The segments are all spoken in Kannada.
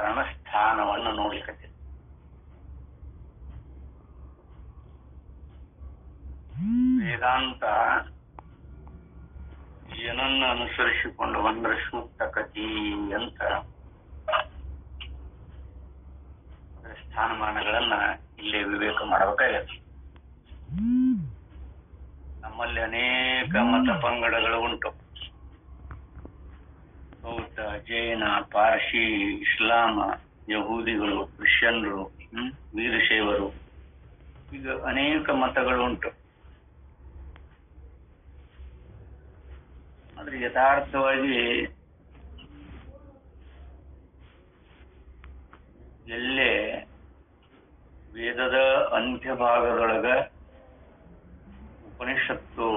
ಭಗವಂತನ ಸ್ಥಾನವನ್ನು ನೋಡ್ಲಿಕ್ಕೆ. ವೇದಾಂತ ಏನನ್ನ ಅನುಸರಿಸಿಕೊಂಡು ಬಂದ್ರೆ ಸೂಕ್ತ ಕತಿ ಅಂತ ಸ್ಥಾನಮಾನಗಳನ್ನ ಇಲ್ಲೇ ವಿವೇಕ ಮಾಡಬೇಕಾಗತ್ತೆ. ನಮ್ಮಲ್ಲಿ ಅನೇಕ ಮತ ಪಂಗಡಗಳು ಉಂಟು. ಬೌದ್ಧ, ಜೈನ, ಪಾರ್ಸಿ, ಇಸ್ಲಾಮ, ಯಹೂದಿಗಳು, ಕ್ರಿಶ್ಚಿಯನ್ರು, ವೀರಶೈವರು, ಈಗ ಅನೇಕ ಮತಗಳು ಉಂಟು. ಆದ್ರೆ ಯಥಾರ್ಥವಾಗಿ ಎಲ್ಲೇ ವೇದದ ಅಂತ್ಯಭಾಗದೊಳಗ ಉಪನಿಷತ್ತು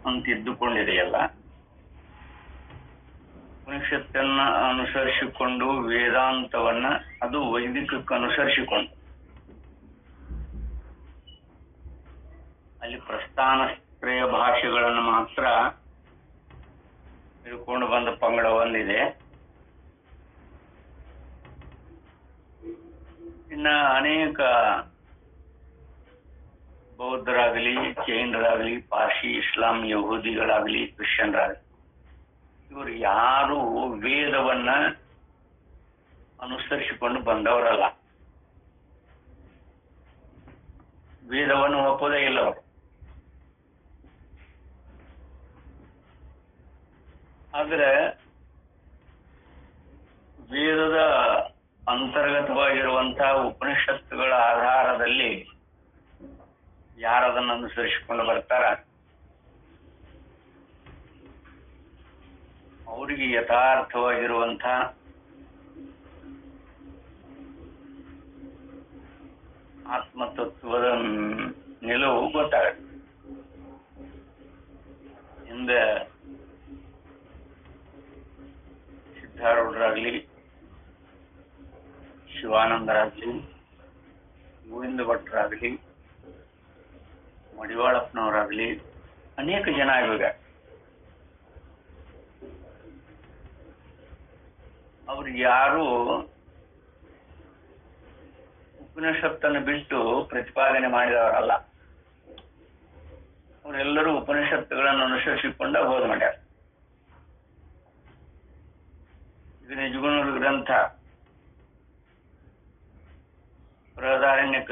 ಅಂತಿದ್ದುಕೊಂಡಿದೆಯಲ್ಲ, ಉಪನಿಷತ್ತನ್ನ ಅನುಸರಿಸಿಕೊಂಡು ವೇದಾಂತವನ್ನ ಅದು ವೈದಿಕಕ್ಕೆ ಅನುಸರಿಸಿಕೊಂಡು ಅಲ್ಲಿ ಪ್ರಸ್ಥಾನತ್ರಯ ಭಾಷೆಗಳನ್ನು ಮಾತ್ರ ತಿಳ್ಕೊಂಡು ಬಂದ ಪಂಗಡ ಒಂದಿದೆ. ಇನ್ನ ಅನೇಕ ಬೌದ್ಧರಾಗಲಿ, ಜೈನರಾಗಲಿ, ಪಾರ್ಸಿ, ಇಸ್ಲಾಂ, ಯಹೂದಿಗಳಾಗಲಿ, ಕ್ರಿಶ್ಚಿಯನ್ರಾಗಲಿ, ಇವರು ಯಾರು ವೇದವನ್ನ ಅನುಸರಿಸಿಕೊಂಡು ಬಂದವರಲ್ಲ. ವೇದವನ್ನು ಒಪ್ಪೋದೇ ಇಲ್ಲ ಅವರು. ಆದ್ರೆ ವೇದದ ಅಂತರ್ಗತವಾಗಿರುವಂತಹ ಉಪನಿಷತ್ತುಗಳ ಆಧಾರದಲ್ಲಿ ಯಾರದನ್ನು ಅನುಸರಿಸಿಕೊಂಡು ಬರ್ತಾರ ಅವರಿಗೆ ಯಥಾರ್ಥವಾಗಿರುವಂತಹ ಆತ್ಮತತ್ವದ ನಿಲುವು ಗೊತ್ತಾಗುತ್ತೆ. ಹಿಂದೆ ಸಿದ್ಧಾರೂಢರಾಗ್ಲಿ, ಶಿವಾನಂದರಾಗ್ಲಿ, ಗೋವಿಂದ ಭಟ್ರಾಗ್ಲಿ, ಮಡಿವಾಳಪ್ಪನವರಾಗ್ಲಿ, ಅನೇಕ ಜನ ಇವಾಗ ಅವ್ರು ಯಾರು ಉಪನಿಷತ್ತನ್ನು ಬಿಟ್ಟು ಪ್ರತಿಪಾದನೆ ಮಾಡಿದವರಲ್ಲ. ಅವರೆಲ್ಲರೂ ಉಪನಿಷತ್ತುಗಳನ್ನು ಅನುಸರಿಸಿಕೊಂಡ ಬೋಧ ಮಾಡ್ಯಾರ. ಇದು ನಿಜಗುಣದ ಗ್ರಂಥ ಬೃಹದಾರಣ್ಯಕ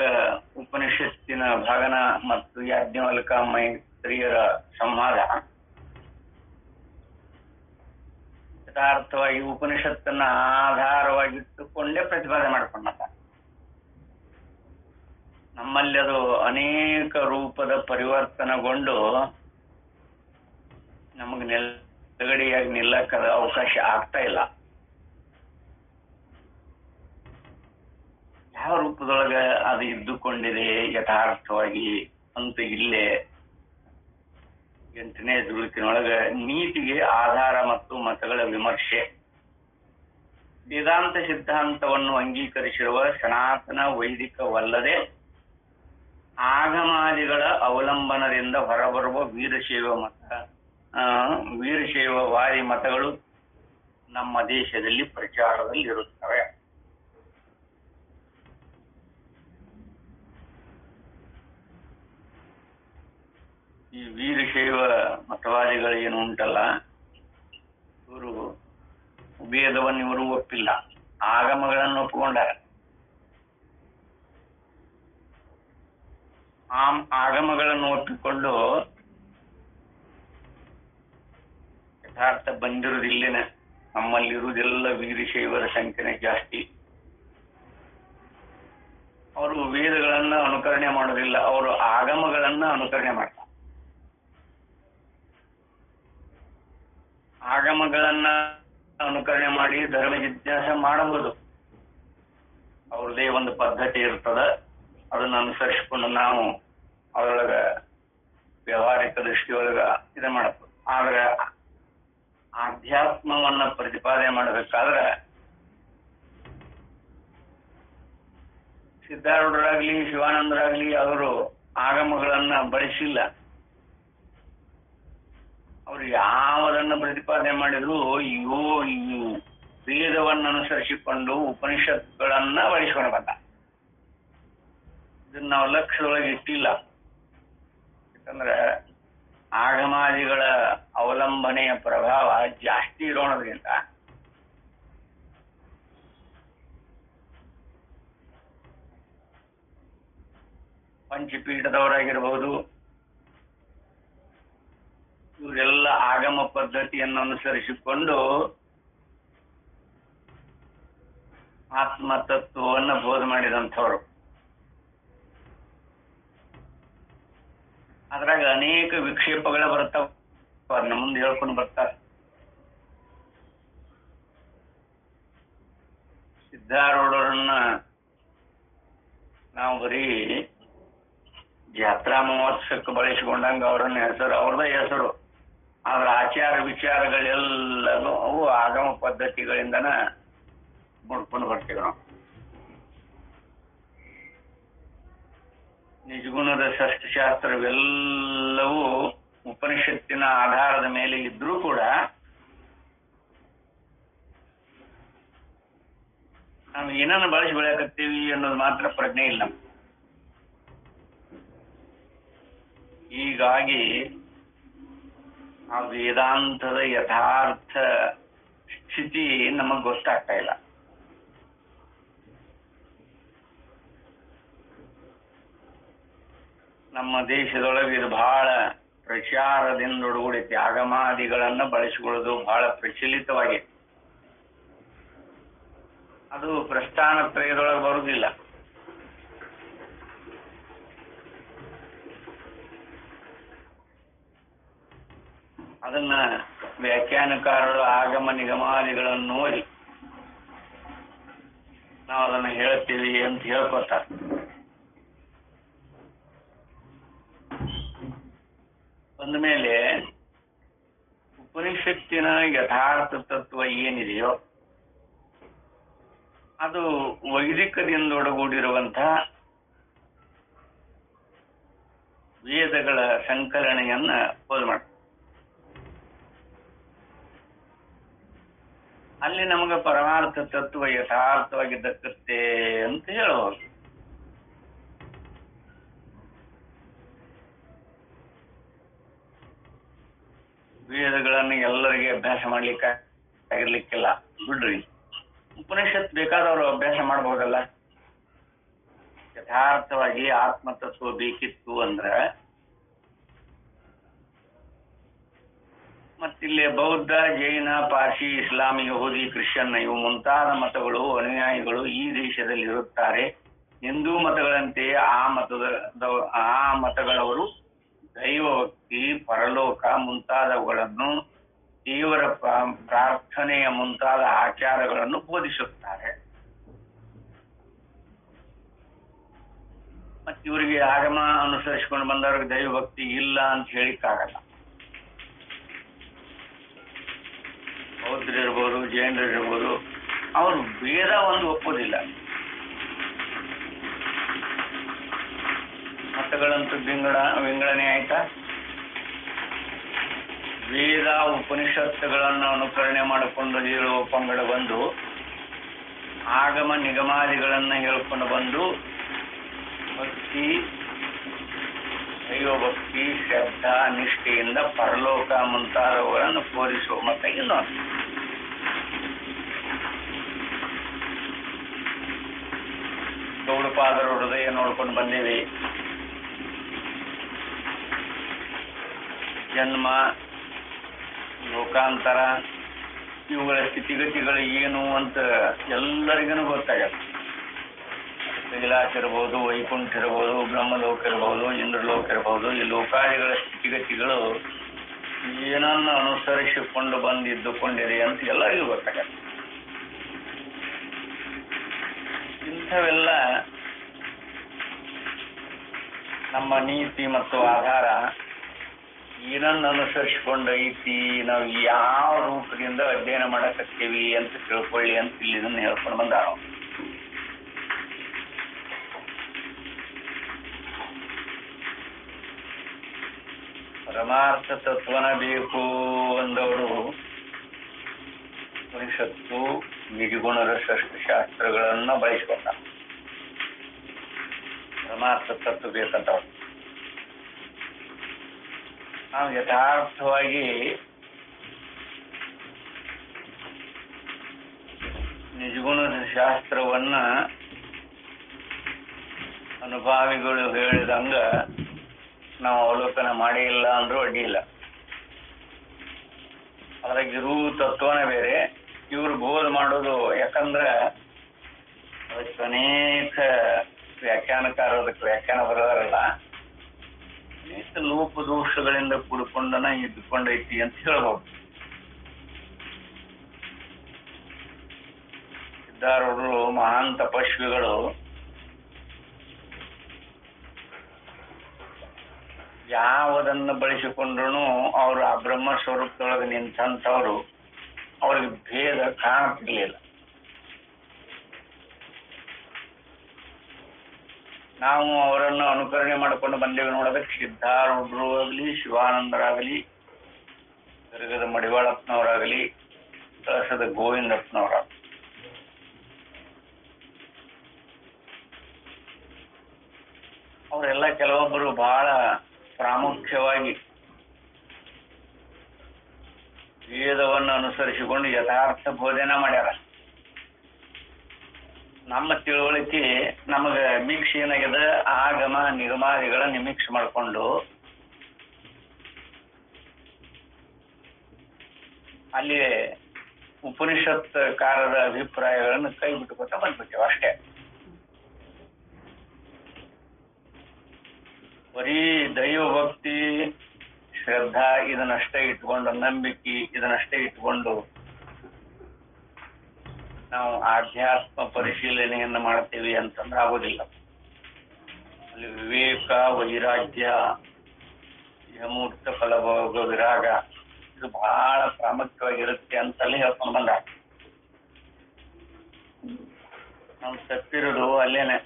ಉಪನಿಷತ್ತಿನ ಭಾಗನ ಮತ್ತು ಯಾಜ್ಞವಲ್ಕ ಮೈತ್ರಿಯರ ಸಂವಾದ ಯಥಾರ್ಥವಾಗಿ ಉಪನಿಷತ್ತನ್ನ ಆಧಾರವಾಗಿಟ್ಟುಕೊಂಡೇ ಪ್ರತಿಪಾದನೆ ಮಾಡಿಕೊಂಡ. ನಮ್ಮಲ್ಲಿ ಅದು ಅನೇಕ ರೂಪದ ಪರಿವರ್ತನೆಗೊಂಡು ನಮಗೆ ನೆಲಗಡಿಯಾಗಿ ನಿಲ್ಲಕ್ಕದ ಅವಕಾಶ ಆಗ್ತಾ ಇಲ್ಲ. ಯಾವ ರೂಪದೊಳಗೆ ಅದು ಇದ್ದುಕೊಂಡಿದೆ ಯಥಾರ್ಥವಾಗಿ ಅಂತ ಇಲ್ಲೇ 8ನೇ ದುರುಕಿನೊಳಗೆ ನೀತಿಗೆ ಆಧಾರ ಮತ್ತು ಮತಗಳ ವಿಮರ್ಶೆ, ವೇದಾಂತ ಸಿದ್ಧಾಂತವನ್ನು ಅಂಗೀಕರಿಸಿರುವ ಸನಾತನ ವೈದಿಕವಲ್ಲದೆ ಆಗಮಾದಿಗಳ ಅವಲಂಬನದಿಂದ ಹೊರಬರುವ ವೀರಶೈವವಾದಿ ಮತಗಳು ನಮ್ಮ ದೇಶದಲ್ಲಿ ಪ್ರಚಾರದಲ್ಲಿ ಇರುತ್ತವೆ. ಈ ವೀರಶೈವ ಮತವಾದಿಗಳು ಏನು ಉಂಟಲ್ಲ, ಇವರು ವೇದವನ್ನು ಇವರು ಒಪ್ಪಿಲ್ಲ, ಆಗಮಗಳನ್ನು ಒಪ್ಪಿಕೊಂಡಾರ. ಆಗಮಗಳನ್ನು ಒಪ್ಪಿಕೊಂಡು ಯಥಾರ್ಥ ಬಂದಿರುವುದಿಲ್ಲನೆ. ನಮ್ಮಲ್ಲಿರುವುದೆಲ್ಲ ವೀರಶೈವರ ಸಂಖ್ಯೆನೇ ಜಾಸ್ತಿ. ಅವರು ವೇದಗಳನ್ನ ಅನುಕರಣೆ ಮಾಡೋದಿಲ್ಲ, ಅವರು ಆಗಮಗಳನ್ನ ಅನುಕರಣೆ ಮಾಡ್ತಾರೆ. ಆಗಮಗಳನ್ನ ಅನುಕರಣೆ ಮಾಡಿ ಧರ್ಮ ಜಿಜ್ಞಾಸೆ ಮಾಡಬಹುದು. ಅವ್ರದೇ ಒಂದು ಪದ್ಧತಿ ಇರ್ತದ, ಅದನ್ನ ಅನುಸರಿಸಿಕೊಂಡು ನಾವು ಅದರೊಳಗ ವ್ಯವಹಾರಿಕ ದೃಷ್ಟಿಯೊಳಗ ಇದನ್ನ ಮಾಡಬಹುದು. ಆದ್ರೆ ಆಧ್ಯಾತ್ಮವನ್ನ ಪ್ರತಿಪಾದನೆ ಮಾಡಬೇಕಾದ್ರೆ ಸಿದ್ಧಾರೂಢರಾಗ್ಲಿ, ಶಿವಾನಂದರಾಗ್ಲಿ ಅವರು ಆಗಮಗಳನ್ನ ಬಳಸಿಲ್ಲ. ಅವ್ರು ಯಾವುದನ್ನ ಪ್ರತಿಪಾದನೆ ಮಾಡಿದ್ರು ವೇದವನ್ನು ಅನುಸರಿಸಿಕೊಂಡು ಉಪನಿಷತ್ಗಳನ್ನ ಬಳಸಿಕೊಂಡು ಬಂದ. ಇದನ್ನ ನಾವು ಲಕ್ಷ್ಯದೊಳಗೆ ಇಟ್ಟಿಲ್ಲ. ಯಾಕಂದ್ರೆ ಆಗಮಾದಿಗಳ ಅವಲಂಬನೆಯ ಪ್ರಭಾವ ಜಾಸ್ತಿ ಇರೋಣದ್ರಿಂದ ಪಂಚಪೀಠದವರಾಗಿರ್ಬಹುದು, ಇವರೆಲ್ಲ ಆಗಮ ಪದ್ಧತಿಯನ್ನು ಅನುಸರಿಸಿಕೊಂಡು ಆತ್ಮತತ್ವವನ್ನು ಬೋಧ ಮಾಡಿದಂಥವ್ರು. ಅದ್ರಾಗ ಅನೇಕ ವಿಕ್ಷೇಪಗಳ ಬರ್ತಾವ, ಅದನ್ನ ಮುಂದೆ ಹೇಳ್ಕೊಂಡು ಬರ್ತಾರೆ. ಸಿದ್ಧಾರೂಢರನ್ನ ನಾವು ಬರೀ ಜಾತ್ರಾ ಮಹೋತ್ಸವಕ್ಕೆ ಬಳಸಿಕೊಂಡಂಗ ಅವರನ್ನ ಹೆಸರು, ಅವ್ರದೇ ಹೆಸರು. ಆದ್ರ ಆಚಾರ ವಿಚಾರಗಳೆಲ್ಲವೂ ಅವು ಆಗಮ ಪದ್ಧತಿಗಳಿಂದನ ನೋಡ್ಕೊಂಡು ಬರ್ತೀವಿ ನಾವು. ನಿಜಗುಣದ ಸಸ್ಯಶಾಸ್ತ್ರವೆಲ್ಲವೂ ಉಪನಿಷತ್ತಿನ ಆಧಾರದ ಮೇಲೆ ಇದ್ರೂ ಕೂಡ ನಾವು ಏನನ್ನು ಬಳಸಿ ಬೆಳೆಯಕತ್ತೀವಿ ಅನ್ನೋದು ಮಾತ್ರ ಪ್ರಜ್ಞೆ ಇಲ್ಲ. ಹೀಗಾಗಿ ಆ ವೇದಾಂತದ ಯಥಾರ್ಥ ಸ್ಥಿತಿ ನಮಗ್ ಗೊತ್ತಾಗ್ತಾ ಇಲ್ಲ. ನಮ್ಮ ದೇಶದೊಳಗೆ ಇದು ಬಹಳ ಪ್ರಚಾರದಿಂದೊಡಗೂಡೈತಿ. ಆಗಮಾದಿಗಳನ್ನ ಬಳಸಿಕೊಳ್ಳೋದು ಬಹಳ ಪ್ರಚಲಿತವಾಗಿದೆ. ಅದು ಪ್ರಸ್ಥಾನ ತ್ರಯದೊಳಗೆ ಬರುವುದಿಲ್ಲ. ಅದನ್ನ ವ್ಯಾಖ್ಯಾನಕಾರರು ಆಗಮ ನಿಗಮಾದಿಗಳನ್ನು ನೋಡಿ ನಾವು ಅದನ್ನ ಹೇಳ್ತೀವಿ ಅಂತ ಹೇಳ್ಕೊತಾರೆ. ಅಂದಮೇಲೆ ಉಪನಿಷತ್ತಿನ ಯಥಾರ್ಥ ತತ್ವ ಏನಿದೆಯೋ ಅದು ವೈದಿಕದಿಂದೊಡಗೂಡಿರುವಂತಹ ವೇದಗಳ ಸಂಕಲನೆಯನ್ನ ಬೋಧ ಮಾಡ್ತಾರೆ. ಅಲ್ಲಿ ನಮಗೆ ಪರಮಾರ್ಥ ತತ್ವ ಯಥಾರ್ಥವಾಗಿ ದಕ್ಕತ್ತೆ ಅಂತ ಹೇಳಬಹುದು. ವೇದಗಳನ್ನು ಎಲ್ಲರಿಗೆ ಅಭ್ಯಾಸ ಮಾಡ್ಲಿಕ್ಕೆ ಆಗಿರ್ಲಿಕ್ಕಿಲ್ಲ, ಬಿಡ್ರಿ. ಉಪನಿಷತ್ ಬೇಕಾದವರು ಅಭ್ಯಾಸ ಮಾಡಬಹುದಲ್ಲ. ಯಥಾರ್ಥವಾಗಿ ಆತ್ಮತತ್ವ ಬೇಕಿತ್ತು ಅಂದ್ರ ಮತ್ತಿಲ್ಲಿ ಬೌದ್ಧ, ಜೈನ, ಪಾರ್ಸಿ, ಇಸ್ಲಾಂ, ಯಹೂದಿ, ಕ್ರಿಶ್ಚಿಯನ್ ಇವು ಮುಂತಾದ ಮತಗಳು ಅನುಯಾಯಿಗಳು ಈ ದೇಶದಲ್ಲಿ ಇರುತ್ತಾರೆ. ಹಿಂದೂ ಮತಗಳಂತೆ ಆ ಮತಗಳವರು ದೈವಭಕ್ತಿ, ಪರಲೋಕ ಮುಂತಾದವುಗಳನ್ನು, ದೇವರ ಪ್ರಾರ್ಥನೆಯ ಮುಂತಾದ ಆಚಾರಗಳನ್ನು ಬೋಧಿಸುತ್ತಾರೆ. ಮತ್ತೆ ಇವರಿಗೆ ಆಗಮ ಅನುಸರಿಸಿಕೊಂಡು ಬಂದವ್ರಿಗೆ ದೈವಭಕ್ತಿ ಇಲ್ಲ ಅಂತ ಹೇಳಿಕ್ಕಾಗಲ್ಲ. ಬೌದ್ಧರಿರ್ಬೋದು, ಜೈನರಿರ್ಬೋದು, ಅವರು ವೇದ ಒಂದು ಒಪ್ಪೋದಿಲ್ಲ. ಮತಗಳಂತೂ ವಿಂಗಡಣೆ ಆಯ್ತಾ. ವೇದ ಉಪನಿಷತ್ತುಗಳನ್ನು ಅನುಕರಣೆ ಮಾಡಿಕೊಂಡು ಹೇಳುವ ಪಂಗಡ ಬಂದು ಆಗಮ ನಿಗಮಾದಿಗಳನ್ನ ಹೇಳ್ಕೊಂಡು ಬಂದು ಭಕ್ತಿ, ದೈವಭಕ್ತಿ, ಶ್ರದ್ಧಾ, ನಿಷ್ಠೆಯಿಂದ ಪರಲೋಕ ಮುಂತಾದವುಗಳನ್ನು ತೋರಿಸುವ ಮತ ಇನ್ನೊಂದು. ಗೌಡಪಾದರು ಹೃದಯ ನೋಡ್ಕೊಂಡು ಬಂದೇವಿ. ಜನ್ಮ, ಲೋಕಾಂತರ ಇವುಗಳ ಸ್ಥಿತಿಗತಿಗಳು ಏನು ಅಂತ ಎಲ್ಲರಿಗೂ ಗೊತ್ತಾಗತ್ತೆ. ಕೈಲಾಸ ಇರ್ಬೋದು, ವೈಕುಂಠ ಇರ್ಬೋದು, ಬ್ರಹ್ಮಲೋಕ ಇರ್ಬೋದು, ಇಂದ್ರಲೋಕ ಇರ್ಬೋದು, ಈ ಲೋಕಾದಿಗಳ ಸ್ಥಿತಿಗತಿಗಳು ಏನನ್ನು ಅನುಸರಿಸಿಕೊಂಡು ಬಂದಿದ್ದುಕೊಂಡಿದೆ ಅಂತ ಎಲ್ಲರಿಗೂ ಗೊತ್ತಾಗತ್ತೆ. ಇಂಥವೆಲ್ಲ ನಮ್ಮ ನೀತಿ ಮತ್ತು ಆಧಾರ ಏನನ್ನು ಅನುಸರಿಸಿಕೊಂಡೈತಿ, ನಾವು ಯಾವ ರೂಪದಿಂದ ಅಧ್ಯಯನ ಮಾಡಕತ್ತೀವಿ ಅಂತ ತಿಳ್ಕೊಳ್ಳಿ ಅಂತ ಇಲ್ಲಿ ಇದನ್ನು ಹೇಳ್ಕೊಂಡು ಬಂದಾರ. ಪರಮಾರ್ಥ ತತ್ವನ ಬೇಕು ಅಂದವರು ಉಪನಿಷತ್ತು, ನಿಜಗುಣದ ಶಾಸ್ತ್ರಗಳನ್ನ ಬಳಸ್ಕೊಂಡ. ಪರಮಾರ್ಥ ತತ್ವ ಬೇಕಂತ ನಾವು ಯಥಾರ್ಥವಾಗಿ ನಿಜಗುಣದ ಶಾಸ್ತ್ರವನ್ನ ಅನುಭಾವಿಗಳು ಹೇಳಿದಂಗ ನಾವು ಅವಲೋಕನ ಮಾಡೇ ಇಲ್ಲ ಅಂದ್ರೂ ಅಡ್ಡಿ ಇಲ್ಲ. ಅದ್ರಾಗಿರೂ ತತ್ವನೇ ಬೇರೆ, ಇವ್ರು ಬೋಧ ಮಾಡೋದು. ಯಾಕಂದ್ರೆ ಅದಕ್ಕೆ ಅನೇಕ ವ್ಯಾಖ್ಯಾನಕಾರರು ಅದಕ್ಕೆ ವ್ಯಾಖ್ಯಾನ ಬರೋದಾರಲ್ಲ, ಅನೇಕ ಲೋಪದೋಷಗಳಿಂದ ಕೂಡಿಕೊಂಡನ ಇದ್ದುಕೊಂಡೈತಿ ಅಂತ ಹೇಳ್ಬೋದು. ಸಿದ್ಧಾರೂಢರು ಮಹಾನ್ ತಪಸ್ವಿಗಳು ಯಾವುದನ್ನು ಬಳಸಿಕೊಂಡ್ರು ಅವರು ಆ ಬ್ರಹ್ಮ ಸ್ವರೂಪದೊಳಗೆ ನಿಂತಂಥವ್ರು, ಅವ್ರಿಗೆ ಭೇದ ಕಾಣತಿರ್ಲಿಲ್ಲ. ನಾವು ಅವರನ್ನು ಅನುಕರಣೆ ಮಾಡಿಕೊಂಡು ಬಂದೇವೆ ನೋಡೋದಕ್ಕೆ. ಸಿದ್ಧಾರೂಢರು ಆಗಲಿ, ಶಿವಾನಂದರಾಗಲಿ, ಗರ್ಗದ ಮಡಿವಾಳಪ್ಪನವರಾಗಲಿ, ಕಳಸದ ಗೋವಿಂದಪ್ಪನವರಾಗಲಿ, ಅವರೆಲ್ಲ ಕೆಲವೊಬ್ಬರು ಬಹಳ ಪ್ರಾಮುಖ್ಯವಾಗಿ ವೇದವನ್ನು ಅನುಸರಿಸಿಕೊಂಡು ಯಥಾರ್ಥ ಬೋಧನೆ ಮಾಡ್ಯಾರ. ನಮ್ಮ ತಿಳುವಳಿಕೆ ನಮಗ ಮಿಕ್ಸ್ ಏನಾಗಿದೆ, ಆಗಮ ನಿಗಮಾದಿಗಳನ್ನ ಮಿಕ್ಸ್ ಮಾಡಿಕೊಂಡು ಅಲ್ಲಿ ಉಪನಿಷತ್ಕಾರರ ಅಭಿಪ್ರಾಯಗಳನ್ನು ಕೈ ಬಿಟ್ಟುಕೊತ ಬಂದ್ಬಿಟ್ಟೇವೆ ಅಷ್ಟೇ. ಬರೀ ದೈವ ಭಕ್ತಿ, ಶ್ರದ್ಧಾ ಇದನ್ನಷ್ಟೇ ಇಟ್ಕೊಂಡು, ನಂಬಿಕೆ ಇದನ್ನಷ್ಟೇ ಇಟ್ಕೊಂಡು ನಾವು ಆಧ್ಯಾತ್ಮ ಪರಿಶೀಲನೆಯನ್ನು ಮಾಡ್ತೀವಿ ಅಂತಂದ್ರೆ ಆಗೋದಿಲ್ಲ. ಅಲ್ಲಿ ವಿವೇಕ, ವೈರಾಗ್ಯ, ಯಮೂರ್ತ ಫಲಭೋಗ ವಿರಾಗ ಇದು ಬಹಳ ಪ್ರಾಮುಖ್ಯವಾಗಿರುತ್ತೆ ಅಂತಲೇ ಹೇಳ್ಕೊಂಡು ಬಂದ. ನಾವು ತಪ್ಪಿರೋದು ಅಲ್ಲೇನೆ.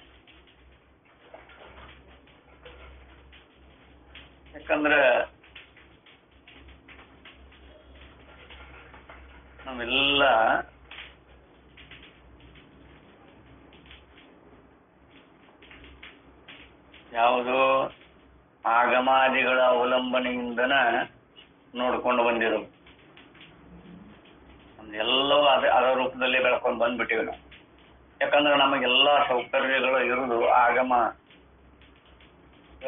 ಯಾಕಂದ್ರೆ ನಾವೆಲ್ಲ ಯಾವುದೋ ಆಗಮಾದಿಗಳ ಅವಲಂಬನೆಯಿಂದನ ನೋಡ್ಕೊಂಡು ಬಂದಿರೋದು. ನಮ್ದೆಲ್ಲವೂ ಅದರ ರೂಪದಲ್ಲೇ ಬೆಳ್ಕೊಂಡು ಬಂದ್ಬಿಟ್ಟಿವಿ ನಾವು. ಯಾಕಂದ್ರೆ ನಮಗೆಲ್ಲ ಸೌಕರ್ಯಗಳು ಇರುವುದು ಆಗಮ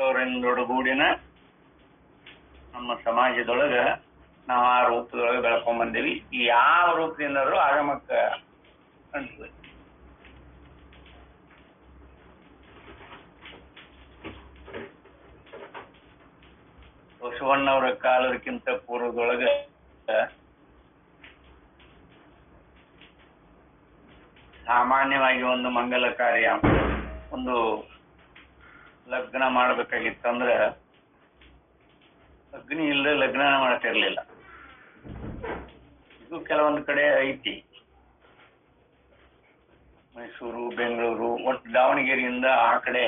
ಅವರಿಂದೊಡಗೂಡಿನ ನಮ್ಮ ಸಮಾಜದೊಳಗ ನಾವು ಆ ರೂಪದೊಳಗೆ ಬೆಳ್ಕೊಂಡ್ ಬಂದೀವಿ. ಯಾವ ರೂಪದಿಂದಾದ್ರೂ ಆಗಮಕ್ಕ ಅನ್ಸುತ್ತೆ. ಬಸವಣ್ಣವರ ಕಾಲದಕ್ಕಿಂತ ಪೂರ್ವದೊಳಗ ಸಾಮಾನ್ಯವಾಗಿ ಒಂದು ಮಂಗಲ ಕಾರ್ಯ, ಒಂದು ಲಗ್ನ ಮಾಡ್ಬೇಕಾಗಿತ್ತಂದ್ರೆ ಅಗ್ನಿ ಇಲ್ಲದೆ ಲಗ್ನ ಮಾಡ್ತಿರ್ಲಿಲ್ಲ. ಇದು ಕೆಲವೊಂದು ಕಡೆ ಐತಿ. ಮೈಸೂರು, ಬೆಂಗಳೂರು, ಒಟ್ಟು ದಾವಣಗೆರೆಯಿಂದ ಆ ಕಡೆ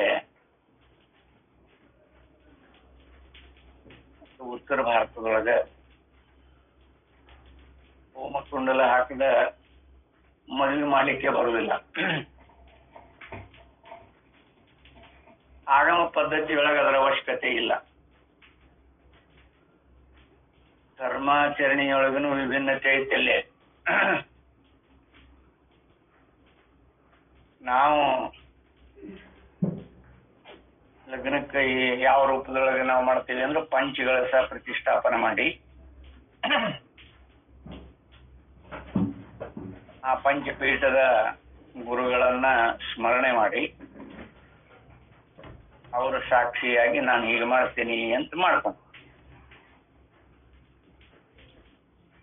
ಉತ್ತರ ಭಾರತದೊಳಗ ಹೋಮಕುಂಡಲ ಹಾಕಿದ ಮದುವೆ ಮಾಡ್ಲಿಕ್ಕೆ ಬರುವುದಿಲ್ಲ. ಆಗಮ ಪದ್ಧತಿಯೊಳಗೆ ಅದರ ಅವಶ್ಯಕತೆ ಇಲ್ಲ. ಧರ್ಮಾಚರಣೆಯೊಳಗನು ವಿಭಿನ್ನತೆ ಐತಲ್ಲೇ. ನಾವು ಲಗ್ನಕ್ಕೆ ಯಾವ ರೂಪದೊಳಗೆ ನಾವು ಮಾಡ್ತೀವಿ ಅಂದ್ರೆ ಪಂಚಗಳ ಸಹ ಪ್ರತಿಷ್ಠಾಪನೆ ಮಾಡಿ ಆ ಪಂಚಪೀಠದ ಗುರುಗಳನ್ನ ಸ್ಮರಣೆ ಮಾಡಿ ಅವರ ಸಾಕ್ಷಿಯಾಗಿ ನಾನು ಹೀಗೆ ಮಾಡ್ತೀನಿ ಅಂತ ಮಾಡ್ಕೊಂಡು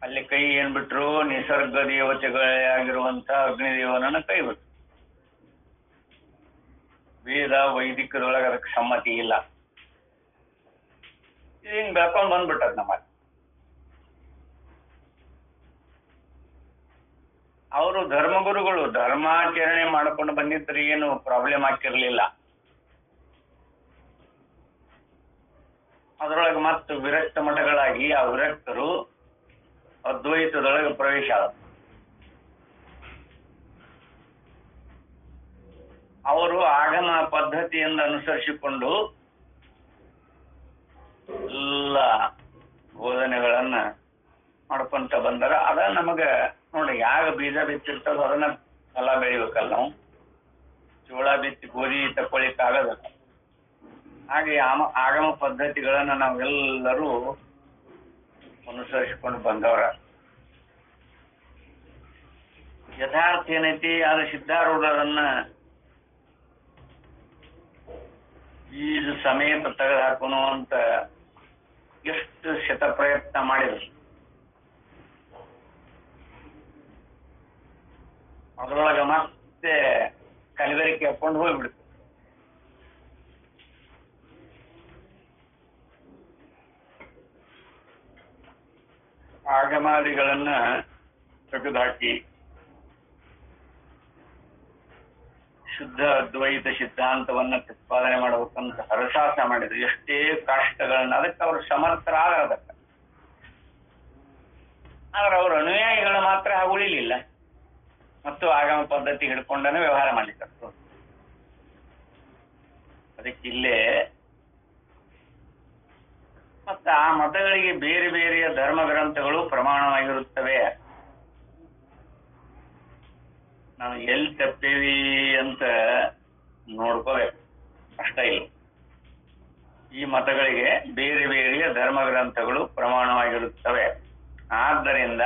ಅಲ್ಲಿ ಕೈ ಏನ್ಬಿಟ್ರು, ನಿಸರ್ಗ ದೇವತೆಗಳೇ ಆಗಿರುವಂತ ಅಗ್ನಿದೇವನನ್ನ ಕೈ ಬಿಟ್ರು. ವೇದ ವೈದಿಕದೊಳಗೆ ಅದಕ್ಕೆ ಸಮ್ಮತಿ ಇಲ್ಲ. ಹಿಂಗ್ ಬೆಳ್ಕೊಂಡ್ ಬಂದ್ಬಿಟ್ಟದ್ ನಮ್ಮಲ್ಲಿ. ಅವರು ಧರ್ಮಗುರುಗಳು ಧರ್ಮಾಚರಣೆ ಮಾಡ್ಕೊಂಡು ಬಂದಿದ್ರೆ ಏನು ಪ್ರಾಬ್ಲಮ್ ಆಗ್ತಿರ್ಲಿಲ್ಲ. ಅದರೊಳಗೆ ಮತ್ತು ವಿರಕ್ತ ಮಠಗಳಾಗಿ ಆ ವಿರಕ್ತರು ಅದ್ವೈತದೊಳಗೆ ಪ್ರವೇಶ ಆದ. ಅವರು ಆಗಮ ಪದ್ಧತಿಯಿಂದ ಅನುಸರಿಸಿಕೊಂಡು ಎಲ್ಲ ಬೋಧನೆಗಳನ್ನ ಮಾಡ್ಕೊಂತ ಬಂದಾರ. ಅದ ನಮಗ ನೋಡಿ, ಯಾವ ಬೀಜ ಬಿತ್ತಿರ್ತದೋ ಅದನ್ನ ಫಲ ಬೆಳಿಬೇಕಲ್ಲ. ನಾವು ಜೋಳ ಬಿತ್ತಿ ಗೋಧಿ ತಕ್ಕೊಳಿಕ್ಕಾಗದ. ಹಾಗೆ ಆಗಮ ಪದ್ಧತಿಗಳನ್ನ ನಾವೆಲ್ಲರೂ ಅನುಸರಿಸಿಕೊಂಡು ಬಂದವರ. ಯಥಾರ್ಥ ಏನೈತಿ, ಅದು ಸಿದ್ಧಾರೂಢರನ್ನ ಬೀಜ ಸಮೇತ ತೆಗೆದು ಹಾಕೋಣ ಅಂತ ಎಷ್ಟು ಶತ ಪ್ರಯತ್ನ ಮಾಡಿದ್ರು. ಅದರೊಳಗ ಮತ್ತೆ ಕಲಬೆರಕೆ ಹಾಕೊಂಡು ಹೋಗ್ಬಿಡ್ತು. ಆಗಮಾದಿಗಳನ್ನ ತೆಗೆದುಹಾಕಿ ಶುದ್ಧ ಅದ್ವೈತ ಸಿದ್ಧಾಂತವನ್ನ ಪ್ರತಿಪಾದನೆ ಮಾಡಬೇಕಂತ ಹರಸಾಹಸ ಮಾಡಿದ್ರು. ಎಷ್ಟೇ ಕಷ್ಟಗಳನ್ನ, ಅದಕ್ಕೆ ಅವರು ಸಮರ್ಥರಾದ. ಅದಕ್ಕೆ ಆದ್ರೆ ಅವ್ರ ಅನುಯಾಯಿಗಳು ಮಾತ್ರ ಉಳಿಲಿಲ್ಲ ಮತ್ತು ಆಗಮ ಪದ್ಧತಿ ಹಿಡ್ಕೊಂಡನೇ ವ್ಯವಹಾರ ಮಾಡ್ಲಿಕ್ಕೆ. ಅದಕ್ಕೆ ಇಲ್ಲೇ ಮತ್ತ ಆ ಮತಗಳಿಗೆ ಬೇರೆ ಬೇರೆಯ ಧರ್ಮ ಗ್ರಂಥಗಳು ಪ್ರಮಾಣವಾಗಿರುತ್ತವೆ. ನಾವು ಎಲ್ಲಿ ತಪ್ಪೇವಿ ಅಂತ ನೋಡ್ಕೋಬೇಕು, ಅಷ್ಟ ಇಲ್ಲ. ಈ ಮತಗಳಿಗೆ ಬೇರೆ ಬೇರೆಯ ಧರ್ಮ ಗ್ರಂಥಗಳು ಪ್ರಮಾಣವಾಗಿರುತ್ತವೆ. ಆದ್ದರಿಂದ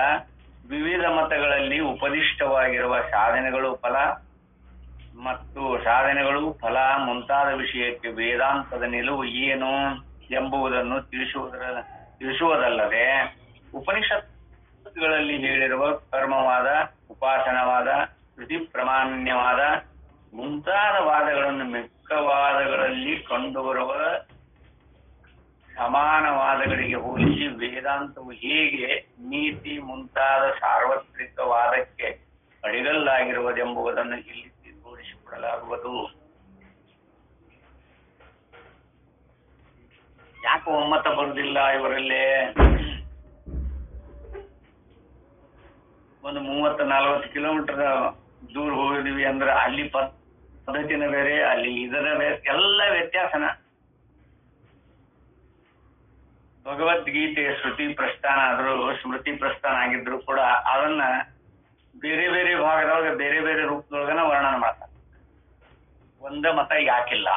ವಿವಿಧ ಮತಗಳಲ್ಲಿ ಉಪದಿಷ್ಟವಾಗಿರುವ ಸಾಧನೆಗಳು ಫಲ ಮುಂತಾದ ವಿಷಯಕ್ಕೆ ವೇದಾಂತದ ನಿಲುವು ಏನು ಎಂಬುದನ್ನು ತಿಳಿಸುವುದಲ್ಲದೆ ಉಪನಿಷತ್ತುಗಳಲ್ಲಿ ಹೇಳಿರುವ ಕರ್ಮವಾದ, ಉಪಾಸನವಾದ, ಶ್ರುತಿ ಪ್ರಾಮಾಣ್ಯವಾದ ಮುಂತಾದ ವಾದಗಳನ್ನು ಮಿಕ್ಕ ವಾದಗಳಲ್ಲಿ ಕಂಡುಬರುವ ಸಮಾನವಾದಗಳಿಗೆ ಹೋಲಿಸಿ ವೇದಾಂತವು ಹೇಗೆ ನೀತಿ ಮುಂತಾದ ಸಾರ್ವತ್ರಿಕ ವಾದಕ್ಕೆ ಅಡಿಗಲ್ಲಾಗಿರುವುದೆಂಬುದನ್ನು ಇಲ್ಲಿ ತೋರಿಸಿಕೊಡಲಾಗುವುದು. ಯಾಕೆ ಒಮ್ಮತ ಬರುವುದಿಲ್ಲ ಇವರಲ್ಲೇ? ಒಂದು 30-40 ಕಿಲೋಮೀಟರ್ ದೂರ ಹೋಗಿದ್ವಿ ಅಂದ್ರೆ ಅಲ್ಲಿ ಪದ್ಧತಿನ ಬೇರೆ, ಅಲ್ಲಿ ಇದರ ಬೇರೆ, ಎಲ್ಲ ವ್ಯತ್ಯಾಸನ. ಭಗವದ್ಗೀತೆ ಸ್ಮೃತಿ ಪ್ರಸ್ಥಾನ ಆಗಿದ್ರು ಕೂಡ ಅದನ್ನ ಬೇರೆ ಬೇರೆ ಭಾಗದೊಳಗೆ ಬೇರೆ ಬೇರೆ ರೂಪದೊಳಗನ ವರ್ಣನೆ ಮಾಡ್ತಾರೆ. ಒಂದ ಮತ ಯಾಕಿಲ್ಲ?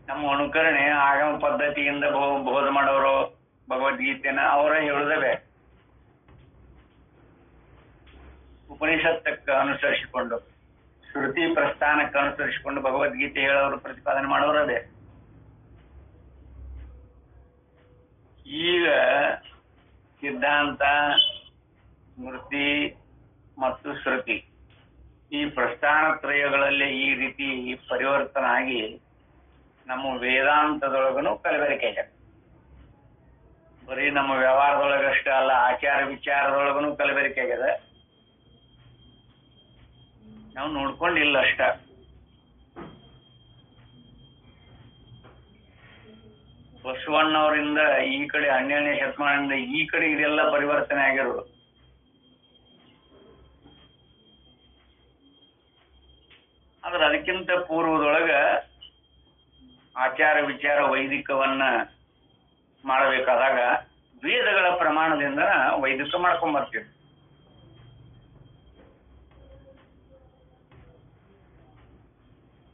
ನಮ್ಮ ಅನುಕರಣೆ ಆಗಮ ಪದ್ಧತಿಯಿಂದ ಬೋಧ ಮಾಡೋರು ಭಗವದ್ಗೀತೆನ ಅವರ ಹೇಳುದೇ ಬೇರೆ. ಉಪನಿಷತ್ತಕ್ಕೆ ಅನುಸರಿಸಿಕೊಂಡು, ಶ್ರುತಿ ಪ್ರಸ್ಥಾನಕ್ಕೆ ಅನುಸರಿಸಿಕೊಂಡು ಭಗವದ್ಗೀತೆ ಹೇಳೋರು ಪ್ರತಿಪಾದನೆ ಮಾಡೋರೇ ಬೇರೆ. ಈಗ ಸಿದ್ಧಾಂತ, ಸ್ಮೃತಿ ಮತ್ತು ಶ್ರುತಿ ಈ ಪ್ರಸ್ಥಾನತ್ರಯಗಳಲ್ಲಿ ಈ ರೀತಿ ಪರಿವರ್ತನೆ ಆಗಿ ನಮ್ಮ ವೇದಾಂತದೊಳಗನು ಕಲಬೆರಕೆ ಆಗ್ಯದ. ಬರೀ ನಮ್ಮ ವ್ಯವಹಾರದೊಳಗಷ್ಟೇ ಅಲ್ಲ, ಆಚಾರ ವಿಚಾರದೊಳಗನು ಕಲಬೆರಕೆ ಆಗ್ಯದ. ನಾವು ನೋಡ್ಕೊಂಡಿಲ್ಲ ಅಷ್ಟ. ಬಸವಣ್ಣವರಿಂದ ಈ ಕಡೆ 12ನೇ ಶತಮಾನದಿಂದ ಈ ಕಡೆ ಇದೆಲ್ಲ ಪರಿವರ್ತನೆ ಆಗಿರೋದು. ಆದ್ರೆ ಅದಕ್ಕಿಂತ ಪೂರ್ವದೊಳಗ ಆಚಾರ ವಿಚಾರ ವೈದಿಕವನ್ನ ಮಾಡಬೇಕಾದಾಗ ವೇದಗಳ ಪ್ರಮಾಣದಿಂದ ವೈದಿಕ ಮಾಡ್ಕೊಂಡ್ ಬರ್ತೀವಿ.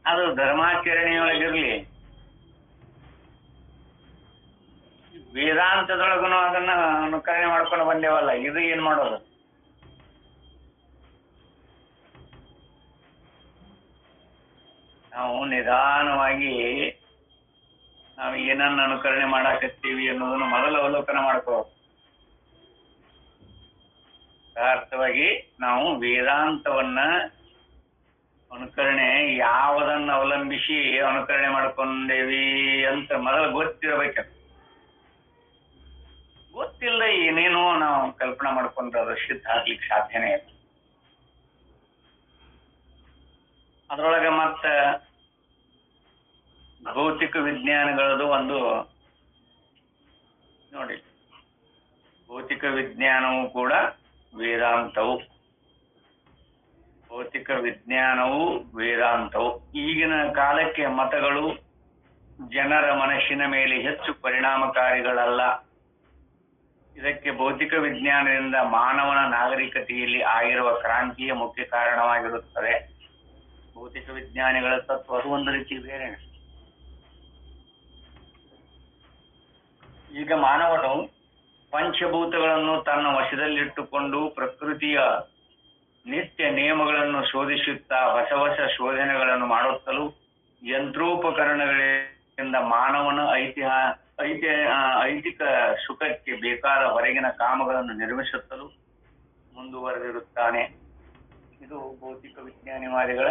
ಅದು ಧರ್ಮಾಚರಣೆಯೊಳಗಿರ್ಲಿ, ವೇದಾಂತದೊಳಗನು ಅದನ್ನ ಅನುಕರಣೆ ಮಾಡ್ಕೊಂಡು ಬಂದೇವಲ್ಲ, ಇದು ಏನ್ ಮಾಡೋದು? ನಾವು ನಿಧಾನವಾಗಿ ನಾವು ಏನನ್ನ ಅನುಕರಣೆ ಮಾಡಾಕತ್ತೀವಿ ಅನ್ನೋದನ್ನು ಮೊದಲು ಅವಲೋಕನ ಮಾಡ್ಕೋ. ಯಥಾರ್ಥವಾಗಿ ನಾವು ವೇದಾಂತವನ್ನ ಅನುಕರಣೆ ಯಾವುದನ್ನ ಅವಲಂಬಿಸಿ ಅನುಕರಣೆ ಮಾಡ್ಕೊಂಡೇವಿ ಅಂತ ಮೊದಲು ಗೊತ್ತಿರಬೇಕ. ಗೊತ್ತಿಲ್ಲ ಏನೇನೋ ನಾವು ಕಲ್ಪನಾ ಮಾಡ್ಕೊಂಡ್ರೆ ಅದು ಸಿದ್ಧ ಆಗ್ಲಿಕ್ಕೆ ಸಾಧ್ಯನೇ ಇಲ್ಲ. ಅದ್ರೊಳಗೆ ಮತ್ತ ಭೌತಿಕ ವಿಜ್ಞಾನಗಳದು ಒಂದು ನೋಡಿ. ಭೌತಿಕ ವಿಜ್ಞಾನವು ಕೂಡ ವೇದಾಂತವು. ಭೌತಿಕ ವಿಜ್ಞಾನವು ವೇದಾಂತವು. ಈಗಿನ ಕಾಲಕ್ಕೆ ಮತಗಳು ಜನರ ಮನಸ್ಸಿನ ಮೇಲೆ ಹೆಚ್ಚು ಪರಿಣಾಮಕಾರಿಗಳಲ್ಲ. ಇದಕ್ಕೆ ಭೌತಿಕ ವಿಜ್ಞಾನದಿಂದ ಮಾನವನ ನಾಗರಿಕತೆಯಲ್ಲಿ ಆಗಿರುವ ಕ್ರಾಂತಿಯ ಮುಖ್ಯ ಕಾರಣವಾಗಿರುತ್ತದೆ. ಭೌತಿಕ ವಿಜ್ಞಾನಿಗಳ ತತ್ವ ಅದು ಒಂದು ರೀತಿ ಬೇರೆ. ಈಗ ಮಾನವನು ಪಂಚಭೂತಗಳನ್ನು ತನ್ನ ವಶದಲ್ಲಿಟ್ಟುಕೊಂಡು ಪ್ರಕೃತಿಯ ನಿತ್ಯ ನಿಯಮಗಳನ್ನು ಶೋಧಿಸುತ್ತಾ ಹೊಸ ಹೊಸ ಶೋಧನೆಗಳನ್ನು ಮಾಡುತ್ತಲೂ ಯಂತ್ರೋಪಕರಣಗಳಿಂದ ಮಾನವನ ಐತಿಕ ಸುಖಕ್ಕೆ ಬೇಕಾದ ಹೊರಗಿನ ಕಾಮಗಳನ್ನು ನಿರ್ಮಿಸುತ್ತಲೂ ಮುಂದುವರೆದಿರುತ್ತಾನೆ. ಇದು ಭೌತಿಕ ವಿಜ್ಞಾನಿವಾದಿಗಳ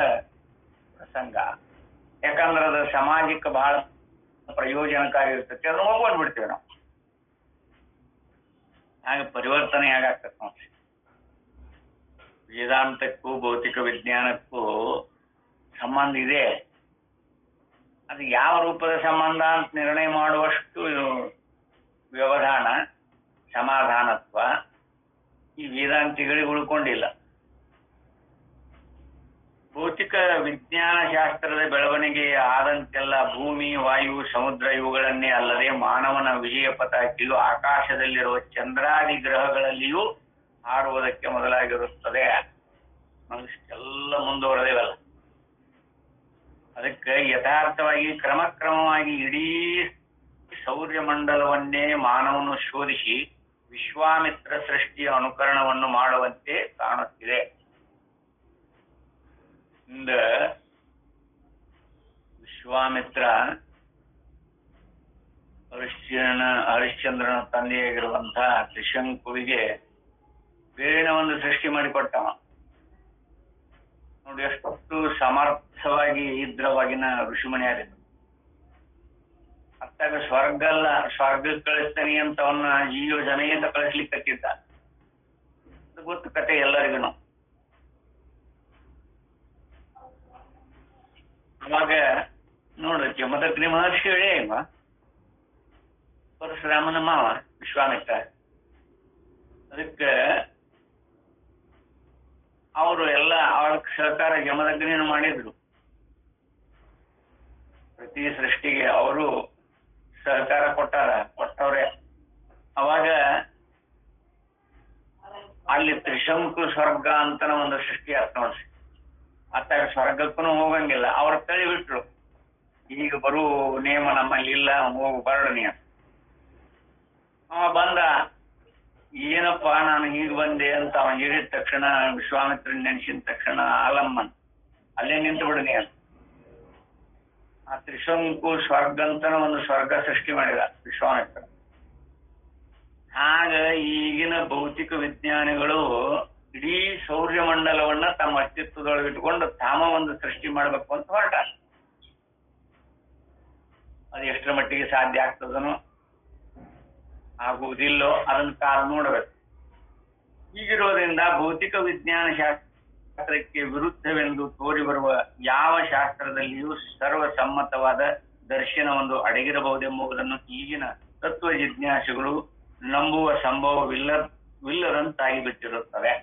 ಪ್ರಸಂಗ. ಯಾಕಂದ್ರೆ ಅದು ಸಮಾಜಕ್ಕೆ ಬಹಳ ಪ್ರಯೋಜನಕಾರಿ ಇರ್ತೈತಿ. ಅದನ್ನ ಹೋಗ್ಬಿಡ್ತೇವೆ ನಾವು. ಹಾಗೆ ಪರಿವರ್ತನೆ ಹೇಗಾಗ್ತದೆ ನೋಡ್ರಿ. ವೇದಾಂತಕ್ಕೂ ಭೌತಿಕ ವಿಜ್ಞಾನಕ್ಕೂ ಸಂಬಂಧ ಇದೆ. ಅದು ಯಾವ ರೂಪದ ಸಂಬಂಧ ಅಂತ ನಿರ್ಣಯ ಮಾಡುವಷ್ಟು ವ್ಯವಧಾನ, ಸಮಾಧಾನತ್ವ ಈ ವೇದಾಂತಿಗಳಿಗೆ ಉಳ್ಕೊಂಡಿಲ್ಲ. ಭೌತಿಕ ವಿಜ್ಞಾನ ಶಾಸ್ತ್ರದ ಬೆಳವಣಿಗೆ ಆದಂತೆಲ್ಲ ಭೂಮಿ, ವಾಯು, ಸಮುದ್ರ ಇವುಗಳನ್ನೇ ಅಲ್ಲದೆ ಮಾನವನ ವಿಜಯ ಪತಾಕೆಯು ಆಕಾಶದಲ್ಲಿರುವ ಚಂದ್ರಾದಿ ಗ್ರಹಗಳಲ್ಲಿಯೂ ಹಾರುವುದಕ್ಕೆ ಮೊದಲಾಗಿರುತ್ತದೆ. ಇಷ್ಟೆಲ್ಲ ಮುಂದುವರೆದೇವಲ್ಲ. ಅದಕ್ಕೆ ಯಥಾರ್ಥವಾಗಿ ಕ್ರಮಕ್ರಮವಾಗಿ ಇಡೀ ಸೌರ್ಯಮಂಡಲವನ್ನೇ ಮಾನವನು ಶೋಧಿಸಿ ವಿಶ್ವಾಮಿತ್ರ ಸೃಷ್ಟಿಯ ಅನುಕರಣವನ್ನು ಮಾಡುವಂತೆ ಕಾಣುತ್ತಿದೆ. ವಿಶ್ವಾಮಿತ್ರ ಹರಿಶ್ಚಂದ್ರನ ತಂದೆಯಾಗಿರುವಂತಹ ತ್ರಿಶಂಕುವಿಗೆ ಬೇರೆ ಒಂದು ಸೃಷ್ಟಿ ಮಾಡಿಕೊಟ್ಟವ. ನೋಡಿ ಎಷ್ಟು ಸಮರ್ಥವಾಗಿ ಇದ್ರವಾಗಿನ ಋಷಿಮಣಿಯಾರಿದ್ರು. ಅತ್ತಾಗ ಸ್ವರ್ಗಕ್ಕೆ ಕಳಿಸ್ತಾನೆ ಅಂತ ಅವನ್ನ ಜೀವ ಜನೆಯಿಂದ ಕಳಿಸ್ಲಿಕ್ಕತ್ತಿದ್ದ. ಗೊತ್ತು ಕತೆ ಎಲ್ಲರಿಗೂ. ಅವಾಗ ನೋಡ್ರಿ, ಜಮದಗ್ನಿ ಮಹರ್ಷಿ ಹೇಳೇ ಇಲ್ವಾ, ಪರಶುರಾಮನ ಮಾವ ವಿಶ್ವಾಮಿತ್ರ. ಅದಕ್ಕೆ ಅವರು ಎಲ್ಲ ಅವಳ ಸಹಕಾರ ಜಮದಗ್ನಿಯನ್ನು ಮಾಡಿದ್ರು. ಪ್ರತಿ ಸೃಷ್ಟಿಗೆ ಅವರು ಸಹಕಾರ ಕೊಟ್ಟವ್ರೆ. ಅವಾಗ ಅಲ್ಲಿ ತ್ರಿಶಂಕು ಸ್ವರ್ಗ ಅಂತನ ಒಂದು ಸೃಷ್ಟಿ ಆಯ್ತು ನೋಡ್ರಿ. ಅತ್ತಾಗ ಸ್ವರ್ಗಕ್ಕೂ ಹೋಗಂಗಿಲ್ಲ, ಅವ್ರ ತಳಿ ಬಿಟ್ರು. ಈಗ ಬರೋ ನೇಮ ನಮ್ಮಲ್ಲಿ ಇಲ್ಲ, ಹೋಗು ಬರಡು ನೀ. ಅವ ಬಂದ, ಏನಪ್ಪಾ ನಾನು ಹೀಗೆ ಬಂದೆ ಅಂತ ಅವ ಹೇಳಿದ ತಕ್ಷಣ ವಿಶ್ವಾಮಿತ್ರನ್ ನೆನೆಸಿದ ತಕ್ಷಣ ಆಲಮ್ಮನ್ ಅಲ್ಲೇ ನಿಂತು ಬಿಡನಿ ಅಂತ ಆ ತ್ರಿಶಂಕು ಸ್ವರ್ಗ ಅಂತನ ಒಂದು ಸ್ವರ್ಗ ಸೃಷ್ಟಿ ಮಾಡಿದ ವಿಶ್ವಾಮಿತ್ರ. ಹಾಗ ಈಗಿನ ಭೌತಿಕ ವಿಜ್ಞಾನಿಗಳು ಇಡೀ ಸೌರ್ಯಮಂಡಲವನ್ನ ತಮ್ಮ ಅಸ್ತಿತ್ವದೊಳಗೆ ಇಟ್ಕೊಂಡು ತಾಮ ಒಂದು ಸೃಷ್ಟಿ ಮಾಡ್ಬೇಕು ಅಂತ ಹೊರಟ. ಅದು ಎಷ್ಟರ ಮಟ್ಟಿಗೆ ಸಾಧ್ಯ ಆಗ್ತದನೋ ಆಗುವುದಿಲ್ಲೋ ಅದನ್ನ ಕಾಲ ನೋಡಬೇಕು. ಹೀಗಿರೋದ್ರಿಂದ ಭೌತಿಕ ವಿಜ್ಞಾನ ಶಾಸ್ತ್ರಕ್ಕೆ ವಿರುದ್ಧವೆಂದು ತೋರಿ ಬರುವ ಯಾವ ಶಾಸ್ತ್ರದಲ್ಲಿಯೂ ಸರ್ವಸಮ್ಮತವಾದ ದರ್ಶನವೊಂದು ಅಡಗಿರಬಹುದೆಂಬುದನ್ನು ಈಗಿನ ತತ್ವ ಜಿಜ್ಞಾಸುಗಳು ನಂಬುವ ಸಂಭವವಿಲ್ಲದಂತಾಗಿ ಬಿಟ್ಟಿರುತ್ತವೆ.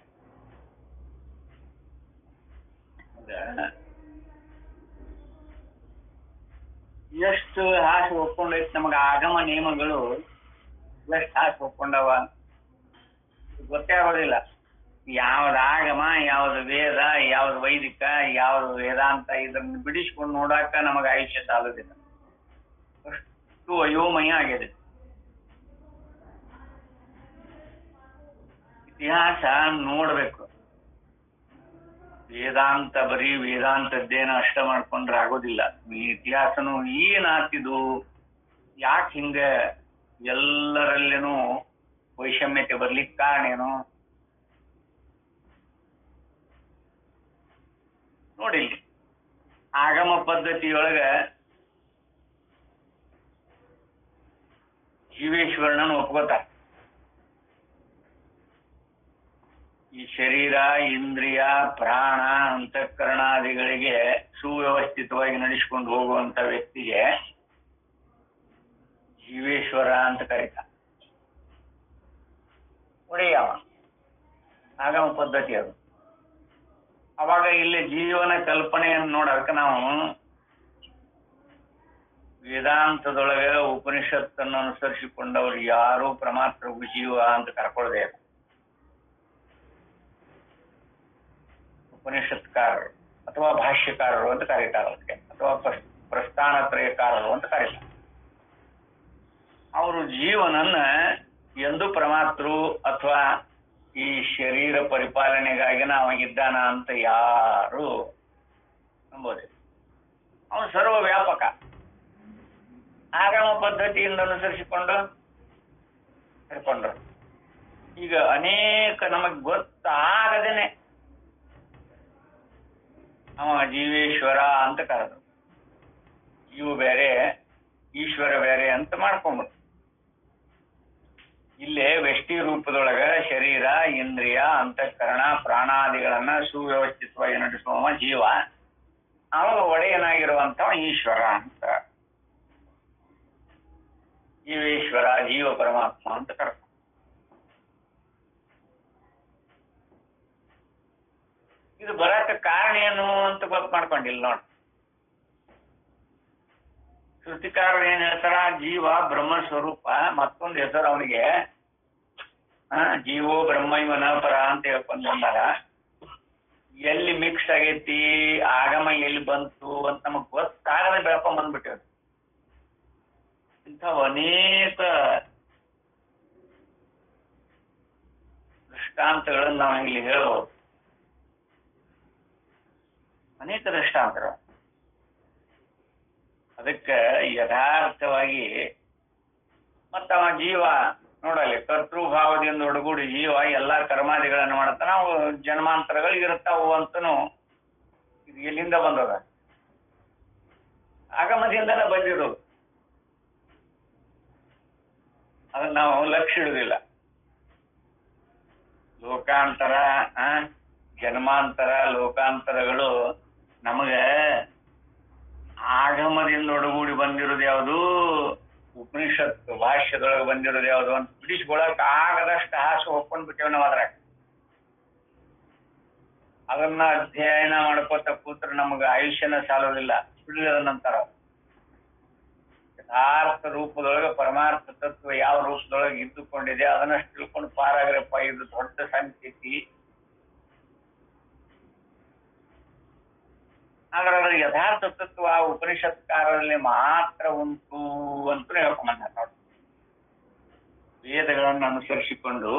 ಎಷ್ಟು ಹಾಸಿ ಒಪ್ಕೊಂಡೈತಿ ನಮಗ ಆಗಮ ನಿಯಮಗಳು, ಎಷ್ಟು ಹಾಕಿ ಒಪ್ಕೊಂಡವ ಗೊತ್ತೇ ಆಗೋದಿಲ್ಲ. ಯಾವ್ದು ಆಗಮ, ಯಾವ್ದು ವೇದ, ಯಾವ್ದು ವೈದಿಕ, ಯಾವ್ದು ವೇದಾಂತ, ಇದನ್ನ ಬಿಡಿಸ್ಕೊಂಡು ನೋಡಾಕ ನಮಗ ಆಯುಷ್ಯ ಸಾಲೋದಿಲ್ಲ. ಅಷ್ಟು ಅಯೋಮಯ ಆಗಿದೆ. ಇತಿಹಾಸ ನೋಡ್ಬೇಕು. ವೇದಾಂತ ಬರೀ ವೇದಾಂತದ್ದೇನ ಅಷ್ಟ ಮಾಡ್ಕೊಂಡ್ರೆ ಆಗೋದಿಲ್ಲ. ಈ ಇತಿಹಾಸನು ಏನಾತಿದು, ಯಾಕೆ ಹಿಂಗ ಎಲ್ಲರಲ್ಲೇನೂ ವೈಷಮ್ಯತೆ ಬರ್ಲಿಕ್ಕೆ ಕಾರಣ ಏನು ನೋಡಿ. ಆಗಮ ಪದ್ಧತಿಯೊಳಗ ಜೀವೇಶ್ವರನನ್ನು ಒಪ್ಕೋತಾರೆ. ಈ ಶರೀರ, ಇಂದ್ರಿಯ, ಪ್ರಾಣ, ಅಂತಃಕರಣಾದಿಗಳಿಗೆ ಸುವ್ಯವಸ್ಥಿತವಾಗಿ ನಡೆಸಿಕೊಂಡು ಹೋಗುವಂತ ವ್ಯಕ್ತಿಗೆ ಜೀವೇಶ್ವರ ಅಂತ ಕರೀತಾರೆ. ಒಡೆಯವ ಆಗಮ ಪದ್ಧತಿ ಅದು. ಅವಾಗ ಇಲ್ಲಿ ಜೀವನ ಕಲ್ಪನೆಯನ್ನು ನೋಡೋದಕ್ಕೆ ನಾವು ವೇದಾಂತದೊಳಗೆ ಉಪನಿಷತ್ತನ್ನು ಅನುಸರಿಸಿಕೊಂಡವ್ರು ಯಾರು ಪರಮಾತ್ಮ ಜೀವ ಅಂತ ಕರ್ಕೊಳ್ಳದೆ ಉಪನಿಷತ್ಕಾರರು ಅಥವಾ ಭಾಷ್ಯಕಾರರು ಅಂತ ಕರೀತಾರೆ ಅದಕ್ಕೆ, ಅಥವಾ ಪ್ರಸ್ಥಾನತ್ರಯಕಾರರು ಅಂತ ಕರೀತಾರೆ. ಅವರು ಜೀವನನ್ನ ಎಂದು ಪರಮಾತ್ರು ಅಥವಾ ಈ ಶರೀರ ಪರಿಪಾಲನೆಗಾಗಿ ಅವಾಗಿದ್ದಾನ ಅಂತ ಯಾರು ನಂಬೋದಿಲ್ಲ. ಅವನು ಸರ್ವ ವ್ಯಾಪಕ ಆಗಮ ಪದ್ಧತಿಯಿಂದ ಅನುಸರಿಸಿಕೊಂಡು ಹಿಡ್ಕೊಂಡ್ರು. ಈಗ ಅನೇಕ ನಮಗೆ ಗೊತ್ತಾಗದೇನೆ ಅವ ಜೀವೇಶ್ವರ ಅಂತ ಕರೆದ್ರು, ಜೀವ ಬೇರೆ ಈಶ್ವರ ಬೇರೆ ಅಂತ ಮಾಡ್ಕೊಂಡ್ಬಿಟ್ಟು ಇಲ್ಲೇ ವ್ಯಷ್ಟಿ ರೂಪದೊಳಗ ಶರೀರ ಇಂದ್ರಿಯ ಅಂತಃಕರಣ ಪ್ರಾಣಾದಿಗಳನ್ನ ಸುವ್ಯವಸ್ಥಿತವಾಗಿ ನಡೆಸುವ ಜೀವ, ಅವಾಗ ಒಡೆಯನಾಗಿರುವಂತವ ಈಶ್ವರ ಅಂತ, ಜೀವೇಶ್ವರ ಜೀವ ಪರಮಾತ್ಮ ಅಂತ ಕರ್ಕೊಂಡು. ಇದು ಬರಕ ಕಾರಣ ಏನು ಅಂತ ಗೊತ್ತು ಮಾಡ್ಕೊಂಡಿಲ್ಲ ನೋಡಿ. ಸೃಷ್ಟಿಕಾರರು ಏನ್ ಹೇಳ್ತಾರ, ಜೀವ ಬ್ರಹ್ಮ ಸ್ವರೂಪ, ಮತ್ತೊಂದು ಹೆಸರು ಅವನಿಗೆ ಜೀವೋ ಬ್ರಹ್ಮೈವನ ಪರ ಅಂತ ಹೇಳ್ಕೊಂಡು ಬಂದಾಗ ಎಲ್ಲಿ ಮಿಕ್ಸ್ ಆಗೈತಿ ಆಗಮ ಎಲ್ಲಿ ಬಂತು ಅಂತ ನಮಗ್ ಗೊತ್ತಾಗದೆ ಬೆಳ್ಕೊಂಡ್ ಬಂದ್ಬಿಟ್ಟಿವ್. ಇಂಥ ಅನೇಕ ದೃಷ್ಟಾಂತಗಳನ್ನು ನಾವು ಇಲ್ಲಿ ಹೇಳ್ಬೋದು, ಅನೇಕ ದೃಷ್ಟಾಂತಗಳು. ಅದಕ್ಕೆ ಯಥಾರ್ಥವಾಗಿ ಮತ್ತವ ಜೀವ ನೋಡಲಿ ಕರ್ತೃಭಾವದಿಂದ ಒಡಗೂಡಿ ಜೀವ ಎಲ್ಲಾ ಕರ್ಮಾದಿಗಳನ್ನು ಮಾಡತ್ತ, ನಾವು ಜನ್ಮಾಂತರಗಳು ಇರುತ್ತಾವು ಅಂತನೂ ಇದು ಎಲ್ಲಿಂದ ಬಂದದ, ಆಗಮದಿಂದನೇ ಬಂದಿರೋದು. ಅದನ್ನ ನಾವು ಲಕ್ಷ್ಯ ಇಡುದಿಲ್ಲ. ಲೋಕಾಂತರ ಜನ್ಮಾಂತರ ಲೋಕಾಂತರಗಳು ನಮಗೆ ಆಗಮದಿಂದ ಒಡಗೂಡಿ ಬಂದಿರೋದು ಯಾವುದು, ಉಪನಿಷತ್ತು ಭಾಷ್ಯದೊಳಗೆ ಬಂದಿರೋದು ಯಾವುದು ಅಂತ ಬಿಡಿಸ್ಕೊಳಕ್ ಆಗದಷ್ಟು ಹಾಸು ಒಪ್ಕೊಂಡ್ ಬಿಟ್ಟೇವ್ ನಾವು ಅದ್ರಾಗ. ಅದನ್ನ ಅಧ್ಯಯನ ಮಾಡ್ಕೋತ ಕೂತ್ರೆ ನಮ್ಗೆ ಆಯುಷ್ಯನ ಸಾಲೋದಿಲ್ಲ, ಬಿಡದ ನಂತರ ಯಥಾರ್ಥ ರೂಪದೊಳಗೆ ಪರಮಾರ್ಥ ತತ್ವ ಯಾವ ರೂಪದೊಳಗೆ ಇದ್ದುಕೊಂಡಿದೆ ಅದನ್ನಷ್ಟು ತಿಳ್ಕೊಂಡು ಪಾರಾಗ್ರಪ್ಪ, ಇದು ದೊಡ್ಡ ಸಂಕೇತಿ. ಆದ್ರೆ ಅದ್ರ ಯಥಾರ್ಥ ತತ್ವ ಉಪನಿಷತ್ಕಾರರಲ್ಲಿ ಮಾತ್ರ ಉಂಟು ಅಂತ ಹೇಳ್ಕೊಂಬಂದ ನೋಡಿ. ವೇದಗಳನ್ನು ಅನುಸರಿಸಿಕೊಂಡು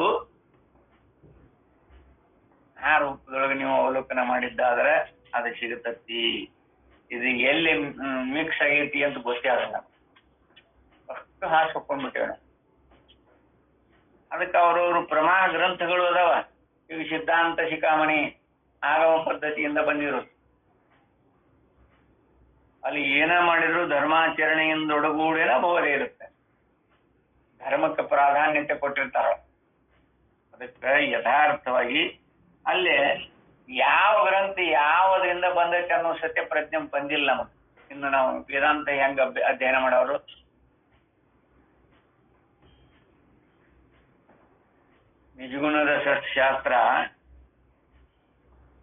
ಆ ರೂಪದೊಳಗೆ ನೀವು ಅವಲೋಕನ ಮಾಡಿದ್ದಾದ್ರೆ ಅದು ಸಿಗುತ್ತತಿ. ಇದು ಎಲ್ಲಿ ಮಿಕ್ಸ್ ಆಗೈತಿ ಅಂತ ಗೊತ್ತೇ ಆಗಲ್ಲ, ಅಷ್ಟು ಹಾಸು ಹೊಕ್ಕೊಂಡ್ಬಿಟ್ಟೇವ. ಅದಕ್ಕೆ ಅವ್ರವ್ರು ಪ್ರಮಾಣ ಗ್ರಂಥಗಳು ಅದಾವ. ಈಗ ಸಿದ್ಧಾಂತ ಶಿಖಾಮಣಿ ಆಗಮ ಪದ್ಧತಿಯಿಂದ ಬಂದಿರೋದು. ಅಲ್ಲಿ ಏನ ಮಾಡಿದ್ರು ಧರ್ಮಾಚರಣೆಯಿಂದ ಒಡಗೂಡಿನ ಬೋಧೆ ಇರುತ್ತೆ, ಧರ್ಮಕ್ಕೆ ಪ್ರಾಧಾನ್ಯತೆ ಕೊಟ್ಟಿರ್ತಾರ. ಅದಕ್ಕೆ ಯಥಾರ್ಥವಾಗಿ ಅಲ್ಲೇ ಯಾವ ಗ್ರಂಥ ಯಾವುದರಿಂದ ಬಂದೈತೆ ಅನ್ನೋ ಸತ್ಯ ಪ್ರಜ್ಞೆ ಬಂದಿಲ್ಲ ನಮಗೆ. ಇನ್ನು ನಾವು ವೇದಾಂತ ಹೆಂಗ ಅಧ್ಯಯನ ಮಾಡೋರು, ನಿಜಗುಣದ ಶಾಸ್ತ್ರ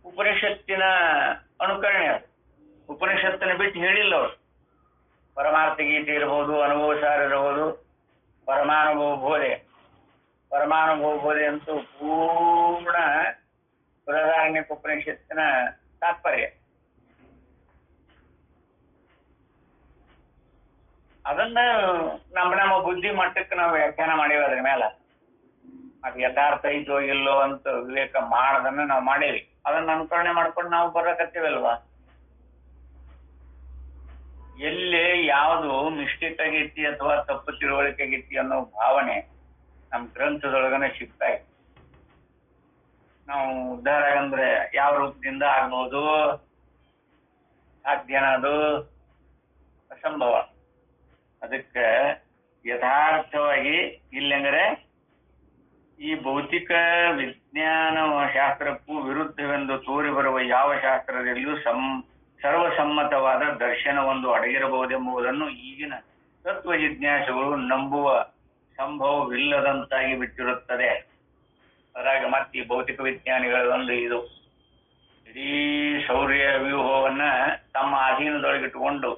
ಉಪನಿಷತ್ತಿನ ಅನುಕರಣೆ. ಅದು ಉಪನಿಷತ್ತನ್ನು ಬಿಟ್ಟು ಹೇಳಿಲ್ಲ ಅವರು. ಪರಮಾರ್ಥ ಗೀತೆ ಇರಬಹುದು, ಅನುಭವ ಸಾರ ಇರಬಹುದು, ಪರಮಾನುಭವ ಬೋಧೆ. ಪರಮಾನುಭವ ಬೋಧೆ ಅಂತೂ ಪೂರ್ಣ ಬೃಹದಾರಣ್ಯಕ ಉಪನಿಷತ್ತಿನ ತಾತ್ಪರ್ಯ. ಅದನ್ನ ನಮ್ಮ ಬುದ್ಧಿ ಮಟ್ಟಕ್ಕೆ ನಾವು ವ್ಯಾಖ್ಯಾನ ಮಾಡೇವಿ. ಅದ್ರ ಮೇಲೆ ಅದು ಯಥಾರ್ಥ ಐತೋ ಇಲ್ಲೋ ಅಂತ ವಿವೇಕ ಮಾಡದನ್ನ ನಾವು ಮಾಡೇವಿ. ಅದನ್ನ ಅನುಕರಣೆ ಮಾಡ್ಕೊಂಡು ನಾವು ಬರಕತ್ತೀವಲ್ವಾ. ಎಲ್ಲೇ ಯಾವುದು ಮಿಸ್ಟೇಕ್ ಆಗೈತಿ ಅಥವಾ ತಪ್ಪು ತಿಳುವಳಿಕೆ ಆಗೈತಿ ಅನ್ನೋ ಭಾವನೆ ನಮ್ಮ ಗ್ರಂಥದೊಳಗನೆ ಸಿಗ್ತಾ ಇದೆ. ನಾವು ಉದ್ಧಾರ ಆಗಂದ್ರೆ ಯಾವ ರೂಪದಿಂದ ಆಗ್ಬೋದು, ಸಾಧ್ಯನ ಅದು ಅಸಂಭವ. ಅದಕ್ಕೆ ಯಥಾರ್ಥವಾಗಿ ಇಲ್ಲಂದ್ರೆ ಈ ಭೌತಿಕ ವಿಜ್ಞಾನ ಶಾಸ್ತ್ರಕ್ಕೂ ವಿರುದ್ಧವೆಂದು ತೋರಿ ಬರುವ ಯಾವ ಶಾಸ್ತ್ರದಲ್ಲಿಯೂ ಸರ್ವಸಮ್ಮತವಾದ ದರ್ಶನವೊಂದು ಅಡಗಿರಬಹುದೆಂಬುದನ್ನು ಈಗಿನ ತತ್ವ ಜಿಜ್ಞಾಸುಗಳು ನಂಬುವ ಸಂಭವವಿಲ್ಲದಂತಾಗಿ ಬಿಟ್ಟಿರುತ್ತದೆ. ಅದ್ರಾಗ ಮತ್ತೆ ಈ ಭೌತಿಕ ವಿಜ್ಞಾನಿಗಳ ಒಂದು ಇದು ಇಡೀ ಶೌರ್ಯ ವ್ಯೂಹವನ್ನ ತಮ್ಮ ಅಧೀನದೊಳಗಿಟ್ಟುಕೊಂಡು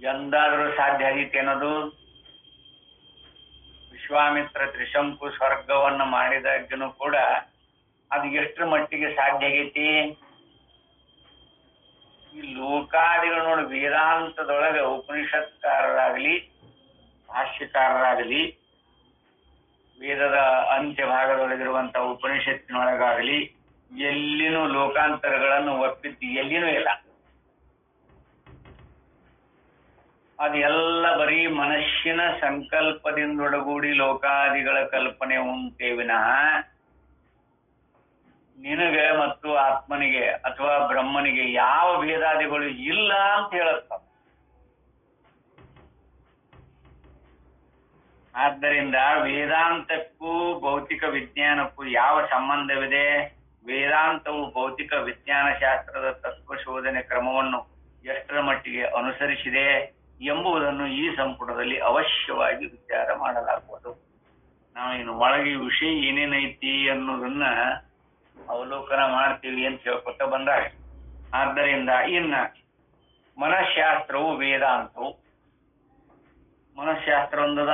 ಎಂದಾದರೂ ಸಾಧ್ಯ ಆಗೈತೆ ಅನ್ನೋದು? ವಿಶ್ವಾಮಿತ್ರ ತ್ರಿಶಂಕು ಸ್ವರ್ಗವನ್ನ ಮಾಡಿದಾಗನು ಕೂಡ ಅದು ಎಷ್ಟರ ಮಟ್ಟಿಗೆ ಸಾಧ್ಯ ಆಗೈತಿ? ಈ ಲೋಕಾದಿಗಳು ನೋಡಿ, ವೇದಾಂತದೊಳಗೆ ಉಪನಿಷತ್ಕಾರರಾಗಲಿ ಭಾಷ್ಯಕಾರರಾಗಲಿ ವೇದದ ಅಂತ್ಯ ಭಾಗದೊಳಗಿರುವಂತಹ ಉಪನಿಷತ್ತಿನೊಳಗಾಗಲಿ ಎಲ್ಲಿನೂ ಲೋಕಾಂತರಗಳನ್ನು ಒಪ್ಪಿದ್ದು ಎಲ್ಲಿನೂ ಇಲ್ಲ. ಅದೆಲ್ಲ ಬರೀ ಮನಸ್ಸಿನ ಸಂಕಲ್ಪದಿಂದೊಡಗೂಡಿ ಲೋಕಾದಿಗಳ ಕಲ್ಪನೆ ಉಂಟೇ ವಿನಃ ನಿನಗೆ ಮತ್ತು ಆತ್ಮನಿಗೆ ಅಥವಾ ಬ್ರಹ್ಮನಿಗೆ ಯಾವ ಭೇದಾದಿಗಳು ಇಲ್ಲ ಅಂತ ಹೇಳುತ್ತ. ಆದ್ದರಿಂದ ವೇದಾಂತಕ್ಕೂ ಭೌತಿಕ ವಿಜ್ಞಾನಕ್ಕೂ ಯಾವ ಸಂಬಂಧವಿದೆ? ವೇದಾಂತವು ಭೌತಿಕ ವಿಜ್ಞಾನ ಶಾಸ್ತ್ರದ ತತ್ವ ಶೋಧನೆ ಕ್ರಮವನ್ನು ಎಷ್ಟರ ಮಟ್ಟಿಗೆ ಅನುಸರಿಸಿದೆ ಎಂಬುದನ್ನು ಈ ಸಂಪುಟದಲ್ಲಿ ಅವಶ್ಯವಾಗಿ ವಿಚಾರ ಮಾಡಲಾಗುವುದು. ನಾವು ಇನ್ನು ಒಳಗೆ ವಿಷಯ ಏನೇನೈತಿ ಅನ್ನೋದನ್ನ ಅವಲೋಕನ ಮಾಡ್ತೀವಿ ಅಂತ ಹೇಳ್ಕೊತ ಬಂದಾಗ, ಆದ್ದರಿಂದ ಇನ್ನ ಮನಃಶಾಸ್ತ್ರವು ವೇದಾಂತವು ಮನಃಶಾಸ್ತ್ರ ಒಂದದ.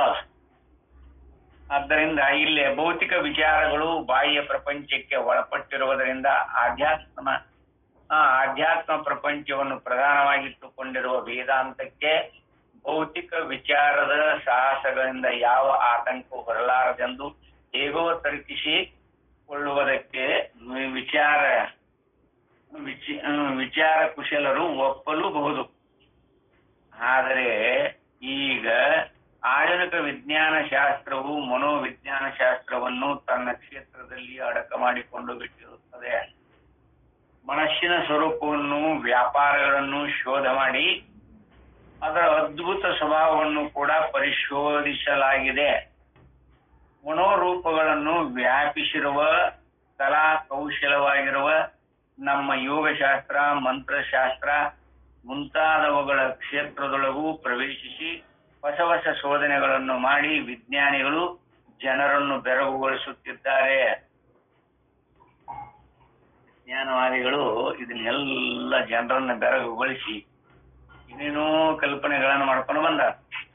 ಆದ್ದರಿಂದ ಇಲ್ಲೇ ಭೌತಿಕ ವಿಚಾರಗಳು ಬಾಹ್ಯ ಪ್ರಪಂಚಕ್ಕೆ ಒಳಪಟ್ಟಿರುವುದರಿಂದ ಆಧ್ಯಾತ್ಮ ಪ್ರಪಂಚವನ್ನು ಪ್ರಧಾನವಾಗಿಟ್ಟುಕೊಂಡಿರುವ ವೇದಾಂತಕ್ಕೆ ಭೌತಿಕ ವಿಚಾರದ ಸಾಹಸಗಳಿಂದ ಯಾವ ಆತಂಕವೂ ಬರಲಾರದೆಂದು ಹೇಗೋ ತರ್ಕಿಸಿಕೊಳ್ಳುವುದಕ್ಕೆ ವಿಚಾರ ಕುಶಲರು ಒಪ್ಪಲೂಬಹುದು. ಆದರೆ ಈಗ ಆಧುನಿಕ ವಿಜ್ಞಾನ ಶಾಸ್ತ್ರವು ಮನೋವಿಜ್ಞಾನ ಶಾಸ್ತ್ರವನ್ನು ತನ್ನ ಕ್ಷೇತ್ರದಲ್ಲಿ ಅಡಕ ಮಾಡಿಕೊಂಡು ಬಿಟ್ಟಿರುತ್ತದೆ. ಮನಸ್ಸಿನ ಸ್ವರೂಪವನ್ನು, ವ್ಯಾಪಾರಗಳನ್ನು ಶೋಧ ಮಾಡಿ ಅದರ ಅದ್ಭುತ ಸ್ವಭಾವವನ್ನು ಕೂಡ ಪರಿಶೋಧಿಸಲಾಗಿದೆ. ಮನೋರೂಪಗಳನ್ನು ವ್ಯಾಪಿಸಿರುವ ಕಲಾ ಕೌಶಲವಾಗಿರುವ ನಮ್ಮ ಯೋಗಶಾಸ್ತ್ರ, ಮಂತ್ರಶಾಸ್ತ್ರ ಮುಂತಾದವುಗಳ ಕ್ಷೇತ್ರದೊಳಗೂ ಪ್ರವೇಶಿಸಿ ಹೊಸ ಹೊಸ ಶೋಧನೆಗಳನ್ನು ಮಾಡಿ ವಿಜ್ಞಾನಿಗಳು ಜನರನ್ನು ಬೆರಗುಗೊಳಿಸುತ್ತಿದ್ದಾರೆ. ವಿಜ್ಞಾನವಾದಿಗಳು ಇದನ್ನೆಲ್ಲ ಜನರನ್ನು ಬೆರಗುಗೊಳಿಸಿ ಇನ್ನೇನೋ ಕಲ್ಪನೆಗಳನ್ನು ಮಾಡ್ಕೊಂಡು ಬಂದ.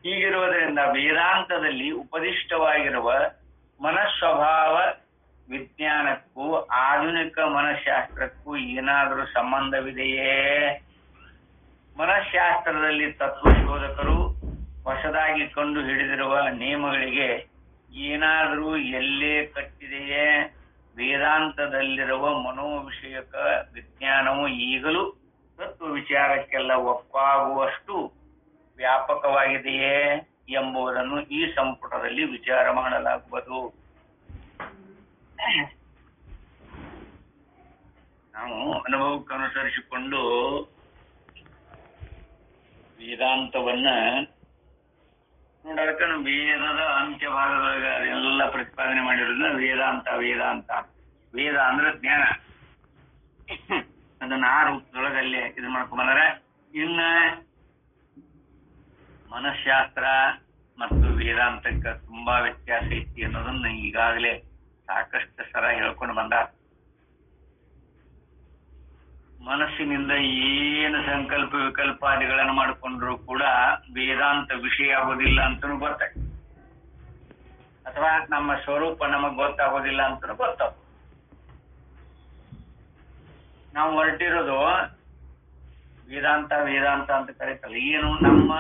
ಹೀಗಿರುವುದರಿಂದ ವೇದಾಂತದಲ್ಲಿ ಉಪದಿಷ್ಟವಾಗಿರುವ ಮನಸ್ವಭಾವ ವಿಜ್ಞಾನಕ್ಕೂ ಆಧುನಿಕ ಮನಃಶಾಸ್ತ್ರಕ್ಕೂ ಏನಾದರೂ ಸಂಬಂಧವಿದೆಯೇ? ಮನಃಶಾಸ್ತ್ರದಲ್ಲಿ ತತ್ವಶೋಧಕರು ಹೊಸದಾಗಿ ಕಂಡು ಹಿಡಿದಿರುವ ನಿಯಮಗಳಿಗೆ ಏನಾದರೂ ಎಲ್ಲೇ ಕಟ್ಟಿದೆಯೇ? ವೇದಾಂತದಲ್ಲಿರುವ ಮನೋವಿಷಯಕ ವಿಜ್ಞಾನವು ಈಗಲೂ ತತ್ವ ವಿಚಾರಕ್ಕೆಲ್ಲ ಒಪ್ಪಾಗುವಷ್ಟು ವ್ಯಾಪಕವಾಗಿದೆಯೇ ಎಂಬುದನ್ನು ಈ ಸಂಪುಟದಲ್ಲಿ ವಿಚಾರ ಮಾಡಲಾಗುವುದು. ನಾವು ಅನುಭವಕ್ಕನುಸರಿಸಿಕೊಂಡು ವೇದಾಂತವನ್ನ ನೋಡಕ ವೇದದ ಅಂತ್ಯ ಭಾಗದೊಳಗೆ ಅದೆಲ್ಲ ಪ್ರತಿಪಾದನೆ ಮಾಡಿರೋದ್ರಿಂದ ವೇದಾಂತ ವೇದ ಅಂದ್ರೆ ಜ್ಞಾನ. ಅದನ್ನ ಆ ರೂಪದೊಳಗಲ್ಲೇ ಇದು ಮಾಡ್ಕೊಂಡ್ಬಂದ್ರೆ, ಇನ್ನ ಮನಃಶಾಸ್ತ್ರ ಮತ್ತು ವೇದಾಂತಕ್ಕೆ ತುಂಬಾ ವ್ಯತ್ಯಾಸ ಐತಿ ಅನ್ನೋದನ್ನ ಈಗಾಗಲೇ ಸಾಕಷ್ಟು ಸಲ ಹೇಳ್ಕೊಂಡು ಬಂದ. ಮನಸ್ಸಿನಿಂದ ಏನು ಸಂಕಲ್ಪ ವಿಕಲ್ಪಾದಿಗಳನ್ನು ಮಾಡಿಕೊಂಡ್ರು ಕೂಡ ವೇದಾಂತ ವಿಷಯ ಆಗೋದಿಲ್ಲ ಅಂತನೂ ಗೊತ್ತಾಗ್ತದೆ, ಅಥವಾ ನಮ್ಮ ಸ್ವರೂಪ ನಮಗ್ ಗೊತ್ತಾಗೋದಿಲ್ಲ ಅಂತನೂ ಗೊತ್ತಾಗ. ನಾವು ಹೊರಟಿರೋದು ವೇದಾಂತ ಅಂತ ಕರೀತಲ್ಲ, ಏನು ನಮ್ಮ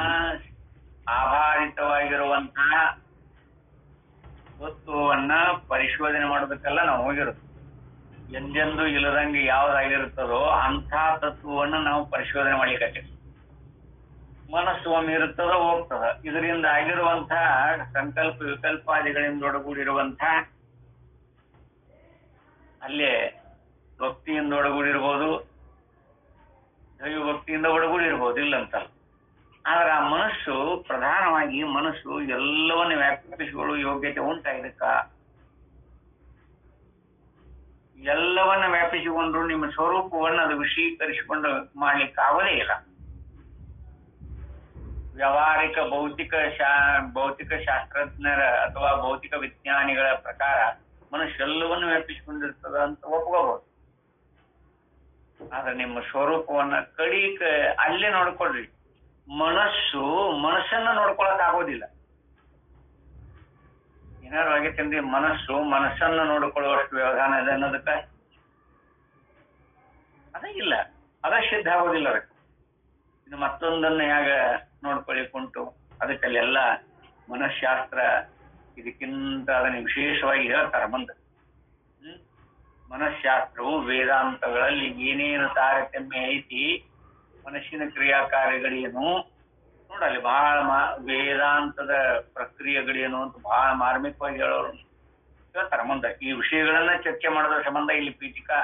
ಆಧಾರಿತವಾಗಿರುವಂತಹ ವಸ್ತುವನ್ನ ಪರಿಶೋಧನೆ ಮಾಡೋದಕ್ಕೆಲ್ಲ ನಾವು ಹೋಗಿರೋದು. ಎಂದೆಂದು ಇಲ್ಲದಂಗೆ ಯಾವ್ದಾಗಿರುತ್ತದೋ ಅಂಥ ತತ್ವವನ್ನು ನಾವು ಪರಿಶೋಧನೆ ಮಾಡ್ಲಿಕ್ಕೆ ಮನಸ್ಸು ಒಮ್ಮೆ ಇರುತ್ತದೋ ಹೋಗ್ತದ. ಇದರಿಂದ ಆಗಿರುವಂತಹ ಸಂಕಲ್ಪ ವಿಕಲ್ಪಾದಿಗಳಿಂದ ಒಡಗೂಡಿರುವಂತಹ ಅಲ್ಲೇ ಭಕ್ತಿಯಿಂದ ಒಡಗೂಡಿರ್ಬೋದು, ದೈವ ಭಕ್ತಿಯಿಂದ ಒಡಗೂಡಿರ್ಬೋದು, ಇಲ್ಲಂತಲ್ಲ. ಆದ್ರೆ ಆ ಮನಸ್ಸು ಪ್ರಧಾನವಾಗಿ ಎಲ್ಲವನ್ನ ವ್ಯಾಪಿಸಿಕೊಳ್ಳುವ ಯೋಗ್ಯತೆ ಉಂಟಾ ಇದಕ್ಕ? ಎಲ್ಲವನ್ನ ವ್ಯಾಪಿಸಿಕೊಂಡ್ರು ನಿಮ್ಮ ಸ್ವರೂಪವನ್ನು ಅದು ವಿಷೀಕರಿಸಿಕೊಂಡು ಮಾಡ್ಲಿಕ್ಕೆ ಆಗೋದೇ ಇಲ್ಲ. ವ್ಯಾವಹಾರಿಕ ಭೌತಿಕ ಶಾಸ್ತ್ರಜ್ಞರ ಅಥವಾ ಭೌತಿಕ ವಿಜ್ಞಾನಿಗಳ ಪ್ರಕಾರ ಮನುಷ್ಯ ಎಲ್ಲವನ್ನು ವ್ಯಾಪಿಸಿಕೊಂಡಿರ್ತದ ಅಂತ ಒಪ್ಕೋಬಹುದು. ಆದ್ರೆ ನಿಮ್ಮ ಸ್ವರೂಪವನ್ನ ಕಡಿಕ ಅಲ್ಲೇ ನೋಡ್ಕೊಳ್ರಿ. ಮನಸ್ಸನ್ನ ನೋಡ್ಕೊಳಕ್ ಆಗೋದಿಲ್ಲ. ಏನಾರು ಆಗೈತಂದ್ರೆ ಮನಸ್ಸನ್ನ ನೋಡ್ಕೊಳ್ಳುವಷ್ಟು ವ್ಯವಧಾನ ಇದೆ ಅನ್ನೋದಕ್ಕ ಅದೇ ಇಲ್ಲ, ಅದ ಸಿದ್ಧ ಆಗೋದಿಲ್ಲ. ಅದಕ್ಕೆ ಇದು ಮತ್ತೊಂದನ್ನ ಹೇಗ ನೋಡ್ಕೊಳ್ಳಿಕ್ಕುಂಟು. ಅದಕ್ಕಲ್ಲೆಲ್ಲ ಮನಃಶಾಸ್ತ್ರ ಇದಕ್ಕಿಂತ ಅದನ್ನ ವಿಶೇಷವಾಗಿ ಹೇಳ್ತಾರ ಮುಂದೆ. ಮನಃಶಾಸ್ತ್ರವು ವೇದಾಂತಗಳಲ್ಲಿ ಏನೇನು ತಾರತಮ್ಯ ಐತಿ, ಮನಸ್ಸಿನ ಕ್ರಿಯಾಕಾರ್ಯಗಳೇನು ನೋಡಲ್ಲಿ ಬಹಳ ವೇದಾಂತದ ಪ್ರಕ್ರಿಯೆಗಳೇನು ಅಂತ ಬಹಳ ಮಾರ್ಮಿಕವಾಗಿ ಹೇಳೋರು ಹೇಳ್ತಾರ ಮುಂದೆ. ಈ ವಿಷಯಗಳನ್ನ ಚರ್ಚೆ ಮಾಡೋದ್ರ ಸಂಬಂಧ ಇಲ್ಲಿ ಪೀಠಿಕಾ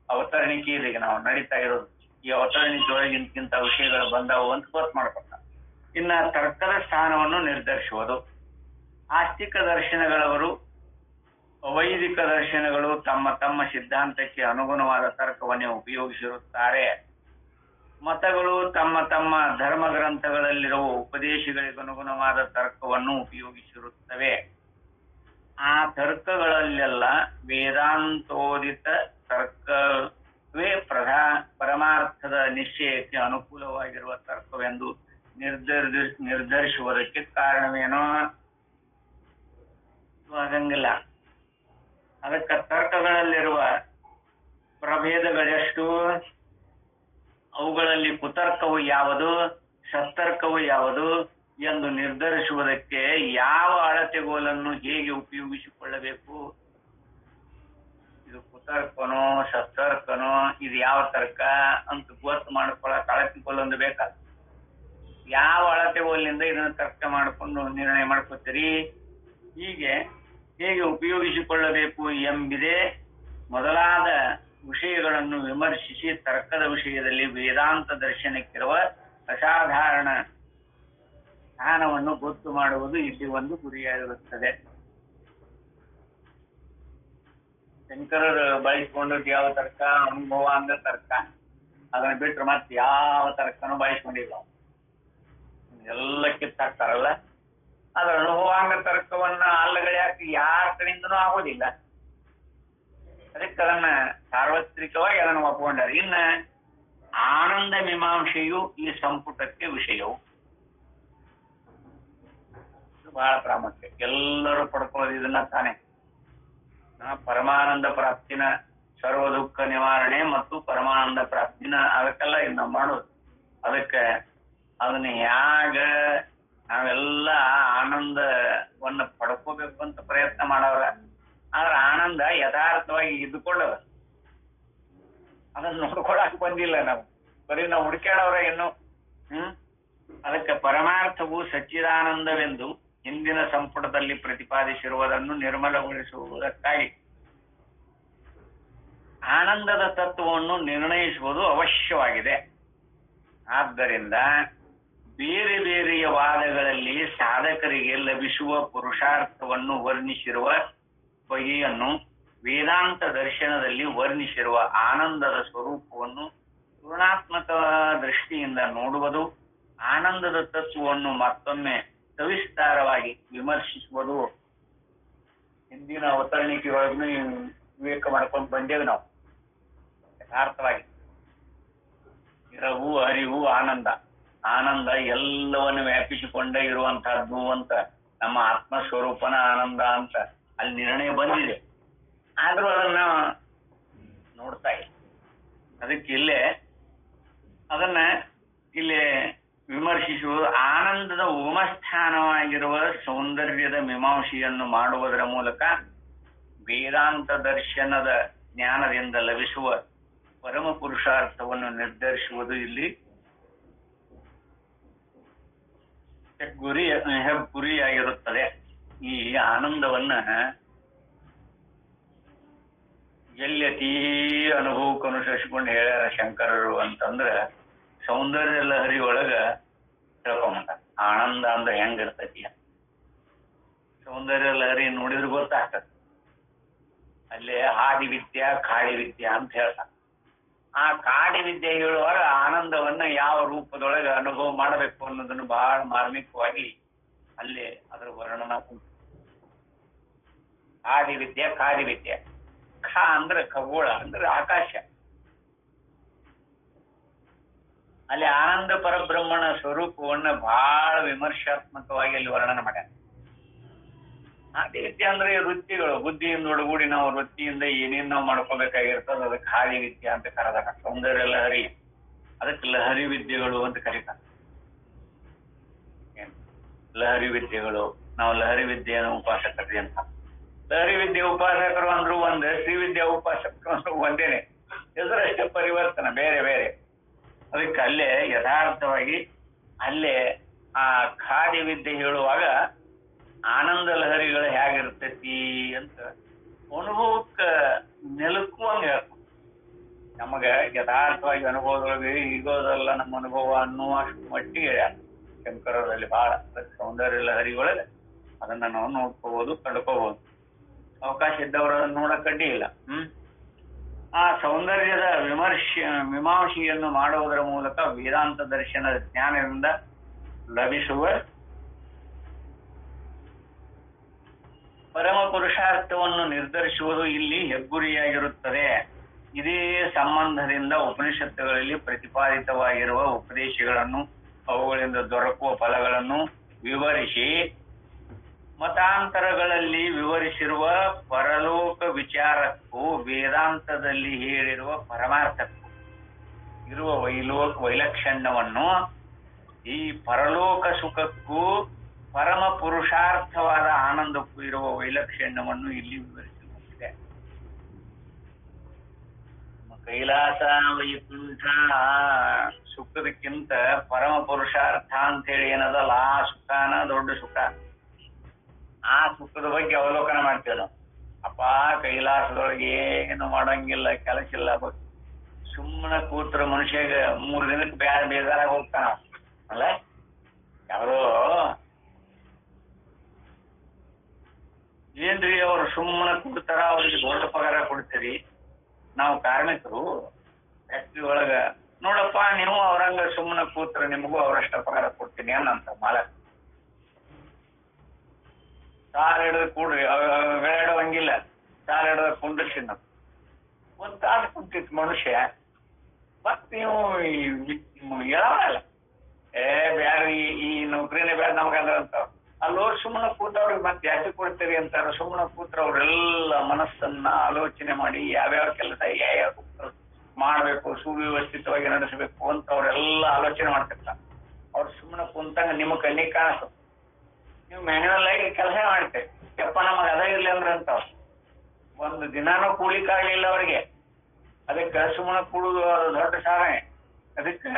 ಅವತರಣಿಕೆ ಇದೆ, ಈಗ ನಾವು ನಡೀತಾ ಇರೋದು. ಈ ಅವತರಣಿಕೆಯೊಳಗೆ ಇಂತಿಂತ ವಿಷಯಗಳು ಬಂದವು ಅಂತ ಗೊತ್ತು ಮಾಡ್ಕೊತಾರೆ. ಇನ್ನ ತರ್ಕದ ಸ್ಥಾನವನ್ನು ನಿರ್ಧರಿಸುವುದು. ಆಸ್ತಿಕ ದರ್ಶನಗಳವರು ಅವೈದಿಕ ದರ್ಶನಗಳು ತಮ್ಮ ತಮ್ಮ ಸಿದ್ಧಾಂತಕ್ಕೆ ಅನುಗುಣವಾದ ತರ್ಕವನ್ನೇ ಉಪಯೋಗಿಸಿರುತ್ತಾರೆ. ಮತಗಳು ತಮ್ಮ ತಮ್ಮ ಧರ್ಮ ಗ್ರಂಥಗಳಲ್ಲಿರುವ ಉಪದೇಶಗಳಿಗೆ ಅನುಗುಣವಾದ ತರ್ಕವನ್ನು ಉಪಯೋಗಿಸಿರುತ್ತವೆ. ಆ ತರ್ಕಗಳಲ್ಲೆಲ್ಲ ವೇದಾಂತೋದಿತ ತರ್ಕವೇ ಪರಮಾರ್ಥದ ನಿಶ್ಚಯಕ್ಕೆ ಅನುಕೂಲವಾಗಿರುವ ತರ್ಕವೆಂದು ನಿರ್ಧರಿಸುವುದಕ್ಕೆ ಕಾರಣವೇನೋ ಆಗಂಗಿಲ್ಲ. ಅದಕ್ಕೆ ತರ್ಕಗಳಲ್ಲಿರುವ ಪ್ರಭೇದಗಳೆಷ್ಟು, ಅವುಗಳಲ್ಲಿ ಕುತರ್ಕವು ಯಾವುದು, ಸತ್ತರ್ಕವು ಯಾವುದು ಎಂದು ನಿರ್ಧರಿಸುವುದಕ್ಕೆ ಯಾವ ಅಳತೆಗೋಲನ್ನು ಹೇಗೆ ಉಪಯೋಗಿಸಿಕೊಳ್ಳಬೇಕು. ಇದು ಕುತರ್ಕನೋ ಸತ್ತರ್ಕನೋ, ಇದು ಯಾವ ತರ್ಕ ಅಂತ ಗೊತ್ತು ಮಾಡ್ಕೊಳಕ್ ಅಳತೆಗೋಲೊಂದು ಬೇಕಾದ. ಯಾವ ಅಳತೆಗೋಲಿನಿಂದ ಇದನ್ನು ತರ್ಕ ಮಾಡಿಕೊಂಡು ನಿರ್ಣಯ ಮಾಡ್ಕೊತೀರಿ, ಹೀಗೆ ಹೇಗೆ ಉಪಯೋಗಿಸಿಕೊಳ್ಳಬೇಕು ಎಂಬಿದೆ ಮೊದಲಾದ ವಿಷಯಗಳನ್ನು ವಿಮರ್ಶಿಸಿ ತರ್ಕದ ವಿಷಯದಲ್ಲಿ ವೇದಾಂತ ದರ್ಶನಕ್ಕಿರುವ ಅಸಾಧಾರಣ ಸ್ಥಾನವನ್ನು ಗೊತ್ತು ಮಾಡುವುದು ಇಲ್ಲಿ ಒಂದು ಗುರಿಯಾಗಿರುತ್ತದೆ. ಶಂಕರರು ಬಳಸಿಕೊಂಡದ್ದು ಯಾವ ತರ್ಕ? ಅನುಭವಾಂಗ ತರ್ಕ. ಅದನ್ನ ಬಿಟ್ರೆ ಮತ್ತೆ ಯಾವ ತರ್ಕನೂ ಬಳಸ್ಕೊಂಡಿಲ್ಲ. ಎಲ್ಲ ಕಿತ್ತಾಕ್ತಾರಲ್ಲ. ಅದ್ರ ಅನುಭವಾಂಗ ತರ್ಕವನ್ನ ಅಲ್ಲಗಳೆಯಾಕ ಯಾರ ಕಡೆಯಿಂದನೂ ಆಗೋದಿಲ್ಲ. ಅದಕ್ಕೆ ಅದನ್ನ ಸಾರ್ವತ್ರಿಕವಾಗಿ ಅದನ್ನು ಒಪ್ಪಿಕೊಂಡಾರೆ. ಇನ್ನ ಆನಂದ ಮೀಮಾಂಸೆಯು ಈ ಸಂಪುಟಕ್ಕೆ ವಿಷಯವು ಬಹಳ ಪ್ರಾಮುಖ್ಯ. ಎಲ್ಲರೂ ಪಡ್ಕೊಳ್ಳೋದು ಇದನ್ನ ತಾನೆ. ಪರಮಾನಂದ ಪ್ರಾಪ್ತಿನ, ಸರ್ವ ದುಃಖ ನಿವಾರಣೆ ಮತ್ತು ಪರಮಾನಂದ ಪ್ರಾಪ್ತಿನ ಅದಕ್ಕೆಲ್ಲ ಇನ್ನು ಮಾಡೋದು. ಅದಕ್ಕೆ ಅದನ್ನ ಹೇಗ ನಾವೆಲ್ಲ ಆನಂದವನ್ನ ಪಡ್ಕೋಬೇಕು ಅಂತ ಪ್ರಯತ್ನ ಮಾಡವ್ರ. ಆದ್ರೆ ಆನಂದ ಯಥಾರ್ಥವಾಗಿ ಇದ್ದುಕೊಳ್ಳದ, ಅದನ್ನ ನೋಡ್ಕೊಳಕ್ ಬಂದಿಲ್ಲ ನಾವು. ಬರೀ ನಾವು ಹುಡುಕ್ಯಾಡವ್ರ ಇನ್ನು. ಅದಕ್ಕೆ ಪರಮಾರ್ಥವು ಸಚ್ಚಿದಾನಂದವೆಂದು ಹಿಂದಿನ ಸಂಪುಟದಲ್ಲಿ ಪ್ರತಿಪಾದಿಸಿರುವುದನ್ನು ನಿರ್ಮಲಗೊಳಿಸುವುದಕ್ಕಾಗಿ ಆನಂದದ ತತ್ವವನ್ನು ನಿರ್ಣಯಿಸುವುದು ಅವಶ್ಯವಾಗಿದೆ. ಆದ್ದರಿಂದ ಬೇರೆ ಬೇರೆಯ ವಾದಗಳಲ್ಲಿ ಸಾಧಕರಿಗೆ ಲಭಿಸುವ ಪುರುಷಾರ್ಥವನ್ನು ವರ್ಣಿಸಿರುವ ಬಗೆಯನ್ನು ವೇದಾಂತ ದರ್ಶನದಲ್ಲಿ ವರ್ಣಿಸಿರುವ ಆನಂದದ ಸ್ವರೂಪವನ್ನು ತುಲನಾತ್ಮಕ ದೃಷ್ಟಿಯಿಂದ ನೋಡುವುದು, ಆನಂದದ ತತ್ವವನ್ನು ಮತ್ತೊಮ್ಮೆ ಸವಿಸ್ತಾರವಾಗಿ ವಿಮರ್ಶಿಸುವುದು. ಹಿಂದಿನ ಅವತರಣಿಕೆಗಳನ್ನು ವಿವೇಕ ಮಾಡ್ಕೊಂಡು ಬಂದೇವು ನಾವು. ಯಥಾರ್ಥವಾಗಿ ಇರವು, ಅರಿವು, ಆನಂದ. ಆನಂದ ಎಲ್ಲವನ್ನು ವ್ಯಾಪಿಸಿಕೊಂಡೇ ಇರುವಂತಹದ್ದು ಅಂತ ನಮ್ಮ ಆತ್ಮಸ್ವರೂಪನ ಆನಂದ ಅಂತ ಅಲ್ಲಿ ನಿರ್ಣಯ ಬಂದಿದೆ. ಆದ್ರೂ ಅದನ್ನ ನೋಡ್ತಾ ಇಲ್ಲ. ಅದಕ್ಕೆ ಇಲ್ಲೇ ಅದನ್ನ ಇಲ್ಲಿ ವಿಮರ್ಶಿಸುವುದು. ಆನಂದದ ಉಗಮಸ್ಥಾನವಾಗಿರುವ ಸೌಂದರ್ಯದ ಮೀಮಾಂಸೆಯನ್ನು ಮಾಡುವುದರ ಮೂಲಕ ವೇದಾಂತ ದರ್ಶನದ ಜ್ಞಾನದಿಂದ ಲಭಿಸುವ ಪರಮ ಪುರುಷಾರ್ಥವನ್ನು ನಿರ್ಧರಿಸುವುದು ಇಲ್ಲಿ ಗುರಿಯಾಗಿರುತ್ತದೆ. ಈ ಆನಂದವನ್ನ ಎಲ್ಲಿ ಅತೀ ಅನುಭವಕ್ಕೆ ಅನುಸರಿಸಿಕೊಂಡು ಹೇಳ್ಯಾರ ಶಂಕರರು ಅಂತಂದ್ರ ಸೌಂದರ್ಯ ಲಹರಿ ಒಳಗ ತಿಳ್ಕೊಂಬ. ಆನಂದ ಅಂದ್ರೆ ಹೆಂಗಿರ್ತೈತಿ, ಸೌಂದರ್ಯ ಲಹರಿ ನೋಡಿದ್ರೆ ಗೊತ್ತಾಗ್ತದೆ. ಅಲ್ಲಿ ಹಾದಿ ವಿದ್ಯಾ ಕಾಡಿ ವಿದ್ಯಾ ಅಂತ ಹೇಳ್ತಾರೆ. ಆ ಕಾಡಿ ವಿದ್ಯೆ ಹೇಳುವಾಗ ಆನಂದವನ್ನ ಯಾವ ರೂಪದೊಳಗೆ ಅನುಭವ ಮಾಡಬೇಕು ಅನ್ನೋದನ್ನು ಬಹಳ ಮಾರ್ಮಿಕವಾಗಿ ಅಲ್ಲಿ ಅದರ ವರ್ಣನ ಉಂಟು. ಕಾಡಿ ವಿದ್ಯೆ, ಕಾಡಿ ವಿದ್ಯೆ. ಖ ಅಂದ್ರೆ ಖಗೋಳ ಅಂದ್ರೆ ಆಕಾಶ. ಅಲ್ಲಿ ಆನಂದ ಪರಬ್ರಹ್ಮಣ ಸ್ವರೂಪವನ್ನ ಬಹಳ ವಿಮರ್ಶಾತ್ಮಕವಾಗಿ ಅಲ್ಲಿ ವರ್ಣನೆ ಮಾಡ್ಯಾರ. ಆದಿ ವಿದ್ಯೆ ಅಂದ್ರೆ ವೃತ್ತಿಗಳು, ಬುದ್ಧಿಯಿಂದ ಒಡಗೂಡಿ ನಾವು ವೃತ್ತಿಯಿಂದ ಏನೇನ್ ನಾವು ಮಾಡ್ಕೋಬೇಕಾಗಿರ್ತದ ಅದಕ್ಕೆ ಹಾದಿ ವಿದ್ಯೆ ಅಂತ ಕರೆದಾಗ. ಸೌಂದರ್ಯ ಲಹರಿ ಅದಕ್ಕೆ ಲಹರಿ ವಿದ್ಯೆಗಳು ಅಂತ ಕರೀತಾರೆ. ಲಹರಿ ವಿದ್ಯೆಗಳು, ನಾವು ಲಹರಿ ವಿದ್ಯೆಯನ್ನು ಉಪಾಸಕರಿ ಅಂತ. ಲಹರಿ ವಿದ್ಯೆ ಉಪಾಸಕರು ಅಂದ್ರು ಒಂದೇ, ಶ್ರೀವಿದ್ಯಾ ಉಪಾಸಕರು ಅಂದ್ರು ಒಂದೇನೆ, ಹೆಸರಷ್ಟೇ ಪರಿವರ್ತನೆ ಬೇರೆ ಬೇರೆ. ಅದಕ್ಕೆ ಅಲ್ಲೇ ಯಥಾರ್ಥವಾಗಿ ಅಲ್ಲೇ ಆ ಖಾದಿ ವಿದ್ಯೆ ಹೇಳುವಾಗ ಆನಂದ ಲಹರಿಗಳು ಹೇಗಿರ್ತೈತಿ ಅಂತ ಅನುಭವಕ್ಕ ನೆಲಕ್ಕುವಂಗ ಹೇಳ್ತಾರೆ. ನಮಗ ಯಥಾರ್ಥವಾಗಿ ಅನುಭವದೊಳಗೆ ಈಗೋದಲ್ಲ ನಮ್ಮ ಅನುಭವ ಅನ್ನುವ ಮಟ್ಟಿಗೆ ಶಂಕರರಲ್ಲಿ ಬಹಳ ಸೌಂದರ್ಯ ಲಹರಿಗಳೇ ಅದನ್ನ ನಾವು ನೋಡ್ಕೋಬಹುದು, ಕಂಡುಕೋಬಹುದು. ಅವಕಾಶ ಇದ್ದವರು ಅದನ್ನ ನೋಡಕ್ ಅಡ್ಡಿ ಇಲ್ಲ. ಆ ಸೌಂದರ್ಯದ ಮೀಮಾಂಸೆಯನ್ನು ಮಾಡುವುದರ ಮೂಲಕ ವೇದಾಂತ ದರ್ಶನದ ಜ್ಞಾನದಿಂದ ಲಭಿಸುವ ಪರಮ ಪುರುಷಾರ್ಥವನ್ನು ನಿರ್ಧರಿಸುವುದು ಇಲ್ಲಿ ಹೆಗ್ಗುರಿಯಾಗಿರುತ್ತದೆ. ಇದೇ ಸಂಬಂಧದಿಂದ ಉಪನಿಷತ್ತುಗಳಲ್ಲಿ ಪ್ರತಿಪಾದಿತವಾಗಿರುವ ಉಪದೇಶಗಳನ್ನು, ಅವುಗಳಿಂದ ದೊರಕುವ ಫಲಗಳನ್ನು ವಿವರಿಸಿ ಮತಾಂತರಗಳಲ್ಲಿ ವಿವರಿಸಿರುವ ಪರಲೋಕ ವಿಚಾರಕ್ಕೂ ವೇದಾಂತದಲ್ಲಿ ಹೇಳಿರುವ ಪರಮಾರ್ಥಕ್ಕೂ ಇರುವ ವೈಲಕ್ಷಣ್ಯವನ್ನು, ಈ ಪರಲೋಕ ಸುಖಕ್ಕೂ ಪರಮ ಪುರುಷಾರ್ಥವಾದ ಆನಂದಕ್ಕೂ ಇರುವ ವೈಲಕ್ಷಣ್ಯವನ್ನು ಇಲ್ಲಿ ವಿವರಿಸಲಾಗಿದೆ. ಕೈಲಾಸ ವೈಕುಂಠ ಸುಖದಕ್ಕಿಂತ ಪರಮ ಪುರುಷಾರ್ಥ ಅಂತ ಹೇಳಿ ಏನದಲ್ಲ, ಆ ಸುಖಾನ ದೊಡ್ಡ ಸುಖ. ಆ ಸುಖದ ಬಗ್ಗೆ ಅವಲೋಕನ ಮಾಡ್ತೇವೆ ನಾವು. ಅಪ್ಪ ಕೈಲಾಸದೊಳಗೆ ಏನು ಮಾಡಂಗಿಲ್ಲ, ಕೆಲಸ ಇಲ್ಲ, ಸುಮ್ಮನೆ ಕೂತ್ರ ಮನುಷ್ಯಗ 3 ದಿನಕ್ಕೆ ಬೇಜಾರಾಗಿ ಹೋಗ್ತಾನ ಅಲ್ಲ. ಯಾರೋ ಏನ್ರಿ ಅವ್ರು ಸುಮ್ಮನೆ ಕೂಡ್ತಾರ, ಅವ್ರಿಗೆ ದೊಡ್ಡ ಪಗಾರ ಕೊಡ್ತೀರಿ. ನಾವು ಕಾರ್ಮಿಕರು ಫ್ಯಾಕ್ಟ್ರಿ ಒಳಗ ನೋಡಪ್ಪ, ನೀವು ಅವ್ರಂಗ ಸುಮ್ಮನೆ ಕೂತ್ರ ನಿಮಗೂ ಅವರಷ್ಟ ಪಗಾರ ಕೊಡ್ತೀನಿ ಅನ್ನಂತ ಮಾಲಕ. ಸಾಲ ಹಿಡಿದು ಕೂಡ್ರಿ, ಗಳಾಡುವಂಗಿಲ್ಲ, ಸಾಲ ಹಿಡಿದ ಕುಂಡ್ರಿಸಿ ನಾವು ಒಂದ್ ತಾಸು ಕುಂತಿತ್ತು ಮನುಷ್ಯ. ಮತ್ ನೀವು ಹೇಳಲ್ಲ, ಬ್ಯಾಡ್ರಿ ಈ ನೌಕರಿನೇ ಬ್ಯಾಡ ನಮ್ಗಂದ್ರ ಅಂತ. ಅಲ್ಲೋರ್ ಸುಮ್ಮನೆ ಕೂತವ್ರಿಗೆ ಮತ್ತೆ ಜಾಸ್ತಿ ಕೊಡ್ತೀರಿ ಅಂತಾರ. ಸುಮ್ಮನೆ ಕೂತ್ರ ಅವ್ರೆಲ್ಲ ಮನಸ್ಸನ್ನ ಆಲೋಚನೆ ಮಾಡಿ ಯಾವ್ಯಾವ ಕೆಲಸ ಯಾವ್ಯಾವ ಮಾಡ್ಬೇಕು, ಸುವ್ಯವಸ್ಥಿತವಾಗಿ ನಡೆಸಬೇಕು ಅಂತ ಅವ್ರೆಲ್ಲ ಆಲೋಚನೆ ಮಾಡ್ತಿರ್ತಾರೆ. ಅವ್ರು ಸುಮ್ಮನೆ ಕುಂತಂಗ ನಿಮ್ಮ ಕಣ್ಣಿಗೆ ಕಾಣಿಸ್ತು. ನೀವು ಮ್ಯಾನ್ಯುವಲ್ ಆಗಿ ಕೆಲಸ ಮಾಡ್ತೇವೆ, ಯಪ್ಪ ನಮಗ ಅದ ಇರ್ಲಿ ಅಂದ್ರ ಅಂತ ಒಂದು ದಿನಾನೂ ಕೂಲಿಕ್ಕಾಗ್ಲಿಲ್ಲ ಅವ್ರಿಗೆ. ಅದಕ್ಕೆ ಸುಮ್ಮನೆ ಕೂಡುದು ಅದು ದೊಡ್ಡ ಸಾಧನೆ. ಅದಕ್ಕೆ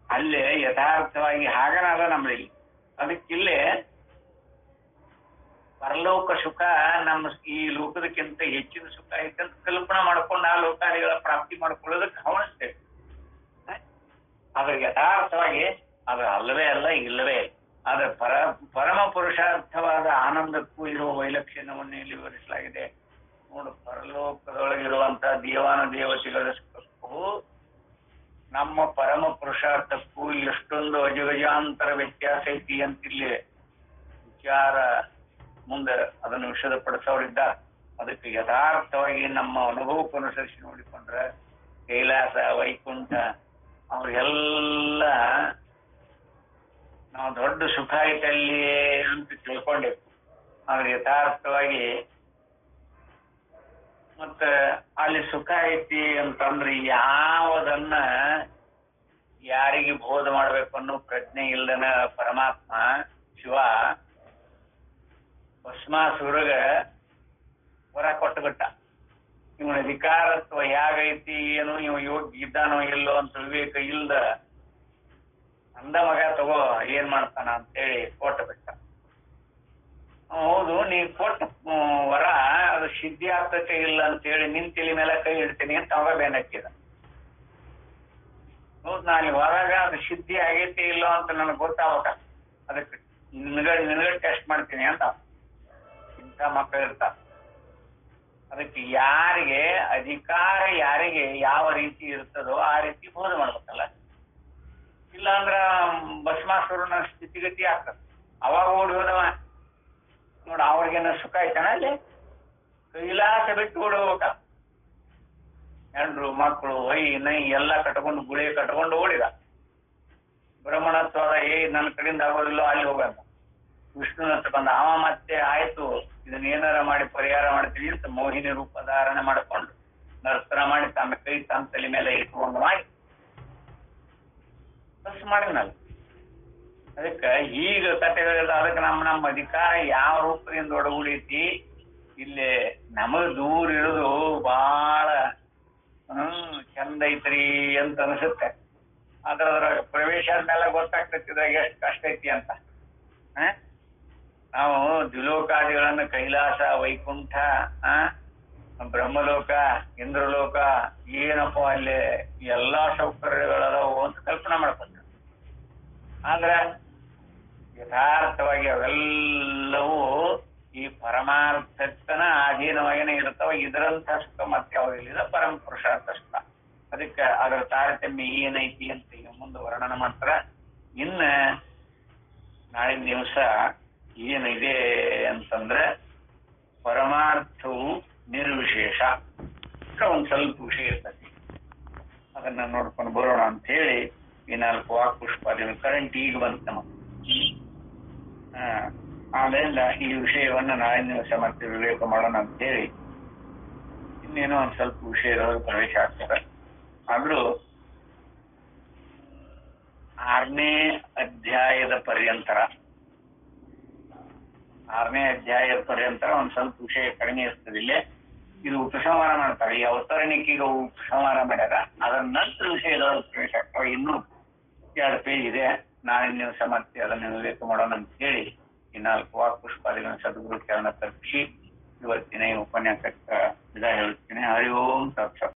ಅಲ್ಲೇ ಯಥಾರ್ಥವಾಗಿ ಹಾಗನಾದ ನಮ್ಮಲ್ಲಿ. ಅದಕ್ಕಿಲ್ಲೇ ಪರಲೋಕ ಸುಖ ನಮ್ಮ ಈ ಲೋಕದಕ್ಕಿಂತ ಹೆಚ್ಚಿನ ಸುಖ ಐತೆ ಅಂತ ಕಲ್ಪನಾ ಮಾಡ್ಕೊಂಡು ಆ ಲೋಕಾದಿಗಳ ಪ್ರಾಪ್ತಿ ಮಾಡ್ಕೊಳ್ಳೋದಕ್ಕೆ ಹವಣಿಸ್ತೇವೆ. ಆದ್ರೆ ಯಥಾರ್ಥವಾಗಿ ಅದು ಅಲ್ಲವೇ ಅಲ್ಲ, ಇಲ್ಲವೇ ಇಲ್ಲ. ಆದ್ರೆ ಪರಮ ಪುರುಷಾರ್ಥವಾದ ಆನಂದಕ್ಕೂ ಇರುವ ವೈಲಕ್ಷಣ್ಯವನ್ನು ಇಲ್ಲಿ ವಿವರಿಸಲಾಗಿದೆ. ನೋಡು, ಪರಲೋಕದೊಳಗಿರುವಂತಹ ದೇವಾನ ದೇವತೆಗಳ ಸುಖಕ್ಕೂ ನಮ್ಮ ಪರಮ ಪುರುಷಾರ್ಥಕ್ಕೂ ಎಷ್ಟೊಂದು ಅಜಗಜಾಂತರ ವ್ಯತ್ಯಾಸ ಐತಿ ಅಂತಿಲ್ಲಿ ವಿಚಾರ ಮುಂದೆ ಅದನ್ನು ವಿಷದಪಡಿಸೋರಿದ್ದಾರೆ. ಅದಕ್ಕೆ ಯಥಾರ್ಥವಾಗಿ ನಮ್ಮ ಅನುಭವಕ್ಕೆ ಅನುಸರಿಸಿ ನೋಡಿಕೊಂಡ್ರೆ ಕೈಲಾಸ ವೈಕುಂಠ ಅವ್ರಿಗೆಲ್ಲ ನಾವು ದೊಡ್ಡ ಸುಖ ಐತಲ್ಲಿ ಅಂತ ತಿಳ್ಕೊಂಡೇವು. ಆದ್ರೆ ಯಥಾರ್ಥವಾಗಿ ಮತ್ತ ಅಲ್ಲಿ ಸುಖ ಐತಿ ಅಂತಂದ್ರೆ ಯಾವದನ್ನ ಯಾರಿಗೆ ಬೋಧ ಮಾಡ್ಬೇಕು ಅನ್ನೋ ಪ್ರಜ್ಞೆ ಇಲ್ದನ ಪರಮಾತ್ಮ ಶಿವ ಭಸ್ಮಾಸುರಗ ವರ ಕೊಟ್ಟುಬಿಟ್ಟ. ಇವನ ಅಧಿಕಾರತ್ವ ಹೇಗೈತಿ, ಏನು ಇವ ಯೋಗ್ಯ ಇದ್ದಾನೋ ಇಲ್ಲೋ ಅಂತ ವಿವೇಕ ಇಲ್ದ ಅಂದ ಮಗ ತಗೋ ಏನ್ ಮಾಡ್ತಾನ ಅಂತೇಳಿ ಕೊಟ್ಟು ಬಿಟ್ಟ. ಹೌದು, ನೀ ಕೊಟ್ಟ ವರ ಅದು ಸಿದ್ಧಿ ಆಗ್ತತೆ ಇಲ್ಲ ಅಂತೇಳಿ ನಿನ್ ತಲೆ ಮೇಲೆ ಕೈ ಇಡ್ತೀನಿ ಅಂತ ಅವಾಗ ಬೇನ್ ಹಾಕಿದ. ಹೌದು, ನಾನು ಹೊರಗ ಅದು ಸಿದ್ಧಿ ಆಗೈತಿ ಇಲ್ಲೋ ಅಂತ ನನಗೆ ಗೊತ್ತಾಗಬೇಕ, ಅದಕ್ಕೆ ನಿನಗಡೆ ಟೆಸ್ಟ್ ಮಾಡ್ತೀನಿ ಅಂತ ಇಂಥ ಮಕ್ಕಳು ಇರ್ತಾರ. ಅದಕ್ಕೆ ಯಾರಿಗೆ ಅಧಿಕಾರ, ಯಾರಿಗೆ ಯಾವ ರೀತಿ ಇರ್ತದೋ ಆ ರೀತಿ ಬೋಧ ಮಾಡ್ಬೇಕಲ್ಲ. ಇಲ್ಲ ಅಂದ್ರ ಭಸ್ಮಾಸುರನ ಸ್ಥಿತಿಗತಿ ಆಗ್ತದೆ. ಅವಾಗ ಓಡಿ ಹೋದವ ನೋಡ, ಅವ್ರಿಗೇನ ಸುಖ ಆಯ್ತಾನ ಅಲ್ಲಿ? ಕೈಲಾಸ ಬಿಟ್ಟು ಓಡಿ ಹೋಗ್ಬೇಕ. ಹೆಂಡ್ರು ಮಕ್ಕಳು ನೈ ಎಲ್ಲ ಕಟ್ಕೊಂಡು ಗುಳಿ ಕಟ್ಕೊಂಡು ಓಡಿದ. ಬ್ರಹ್ಮಣತ್ವದ ನನ್ನ ಕಡೆಯಿಂದ ಆಗೋದಿಲ್ಲೋ ಅಲ್ಲಿ ಹೋಗಂತ ವಿಷ್ಣುನ ಹತ್ರ ಬಂದ ಅವ ಮತ್ತೆ ಆಯ್ತು ಇದನ್ನ ಏನಾರ ಮಾಡಿ ಪರಿಹಾರ ಮಾಡ್ತೀವಿ ಅಂತ ಮೋಹಿನಿ ರೂಪ ಧಾರಣೆ ಮಾಡಿಕೊಂಡು ನರ್ತನ ಮಾಡಿ ತಮ್ಮ ಕೈ ತಮ್ಮ ತಲೆ ಮೇಲೆ ಇಟ್ಕೊಂಡು ಮಾಡಿ ಬಸ್ ಮಾಡಿದ್ನಲ್ಲ. ಅದಕ್ಕೆ ಈಗ ಕಥೆಗಳಿಲ್ಲ. ಅದಕ್ಕೆ ನಮ್ಮ ಅಧಿಕಾರ ಯಾವ ರೂಪದಿಂದ ಒಡಗೂಡೈತಿ ಇಲ್ಲಿ ನಮಗ್ ದೂರ ಇರೋದು ಬಹಳ ಚಂದ ಐತ್ರಿ ಅಂತ ಅನ್ಸುತ್ತೆ. ಅದ್ರೊಳಗ ಪ್ರವೇಶ ಆದ್ಮೇಲೆ ಗೊತ್ತಾಗ್ತೈತಿ ಇದ್ರಾಗ ಎಷ್ಟು ಕಷ್ಟ ಐತಿ ಅಂತ. ನಾವು ದ್ವಿಲೋಕಾದಿಗಳನ್ನ ಕೈಲಾಸ, ವೈಕುಂಠ, ಬ್ರಹ್ಮಲೋಕ, ಇಂದ್ರಲೋಕ ಏನಪ್ಪ ಅಲ್ಲಿ ಎಲ್ಲಾ ಸೌಕರ್ಯಗಳದಾವು ಅಂತ ಕಲ್ಪನೆ ಮಾಡ್ಕೊಂಡ. ಆದ್ರೆ ಯಥಾರ್ಥವಾಗಿ ಅವೆಲ್ಲವೂ ಈ ಪರಮಾರ್ಥಕ್ಕನ ಅಧೀನವಾಗಿನೇ ಇರ್ತಾವ. ಇದರಂತ ಸುಖ ಮತ್ತೆ ಯಾವುದಿಲ್ಲ, ಪರಮ ಪುರುಷಾರ್ಥ ಸುಖ. ಅದಕ್ಕೆ ಅದರ ತಾರತಮ್ಯ ಏನೈತಿ ಅಂತ ಈಗ ಮುಂದೆ ವರ್ಣನ ಮಾಡ್ತಾರ. ಇನ್ನ ನಾಳಿನ ದಿವಸ ಏನಿದೆ ಅಂತಂದ್ರೆ ಪರಮಾರ್ಥವು ನಿರ್ವಿಶೇಷ, ಒಂದ್ ಸ್ವಲ್ಪ ವಿಷಯ ಇರ್ತದೆ. ಅದನ್ನ ನೋಡ್ಕೊಂಡು ಬರೋಣ ಅಂತ ಹೇಳಿ ಈ 4 ವಾಕ್ಪುಷ್ಪಾದಿ ಕರೆಂಟ್ ಈಗ ಬಂತ ನಮಗೆ. ಆಮೇಲೆ ಈ ವಿಷಯವನ್ನ ನಾಳಿನ ದಿವಸ ಮತ್ತೆ ವಿವೇಕ ಮಾಡೋಣ ಅಂತ ಹೇಳಿ ಇನ್ನೇನೋ ಒಂದ್ ಸ್ವಲ್ಪ ವಿಷಯದೊಳಗೆ ಪ್ರವೇಶ ಆಗ್ತದೆ. ಆದ್ರೂ 6ನೇ ಅಧ್ಯಾಯದ ಪರ್ಯಂತರ ಒಂದ್ ಸ್ವಲ್ಪ ವಿಷಯ ಕಡಿಮೆ ಇರ್ತದೆ. ಇಲ್ಲೇ ಇದು ಉಪಸಂಹಾರ ಮಾಡ್ತಾರೆ. ಈ ಅವತರಣಿಕೆಗೆ ಉಪಸಂಹಾರ ಮಾಡ್ಯಾರ. ಅದರ ನಂತರ ವಿಷಯದೊಳಗೆ ಪ್ರವೇಶ ಆಗ್ತವೆ. ಇನ್ನೂ 2 ಪೇಜ್ ಇದೆ. ನಾಳಿನ ದಿವಸ ಮತ್ತೆ ಅದನ್ನು ವಿವೇಕ ಮಾಡೋಣ ಅಂತ ಹೇಳಿ ಈ 4 ವಾಕ್ಪುಷ್ಪಾದಿಗಳನ್ನು ಸದ್ಗುರು ಚರಣ ತಲುಪಿಸಿ ಇವತ್ತಿನ ಈ ಉಪನ್ಯಾಸಕ್ಕೆ ವಿದಾಯ ಹೇಳ್ತೀನಿ. ಹರಿ ಓಂ ತತ್ಸತ್.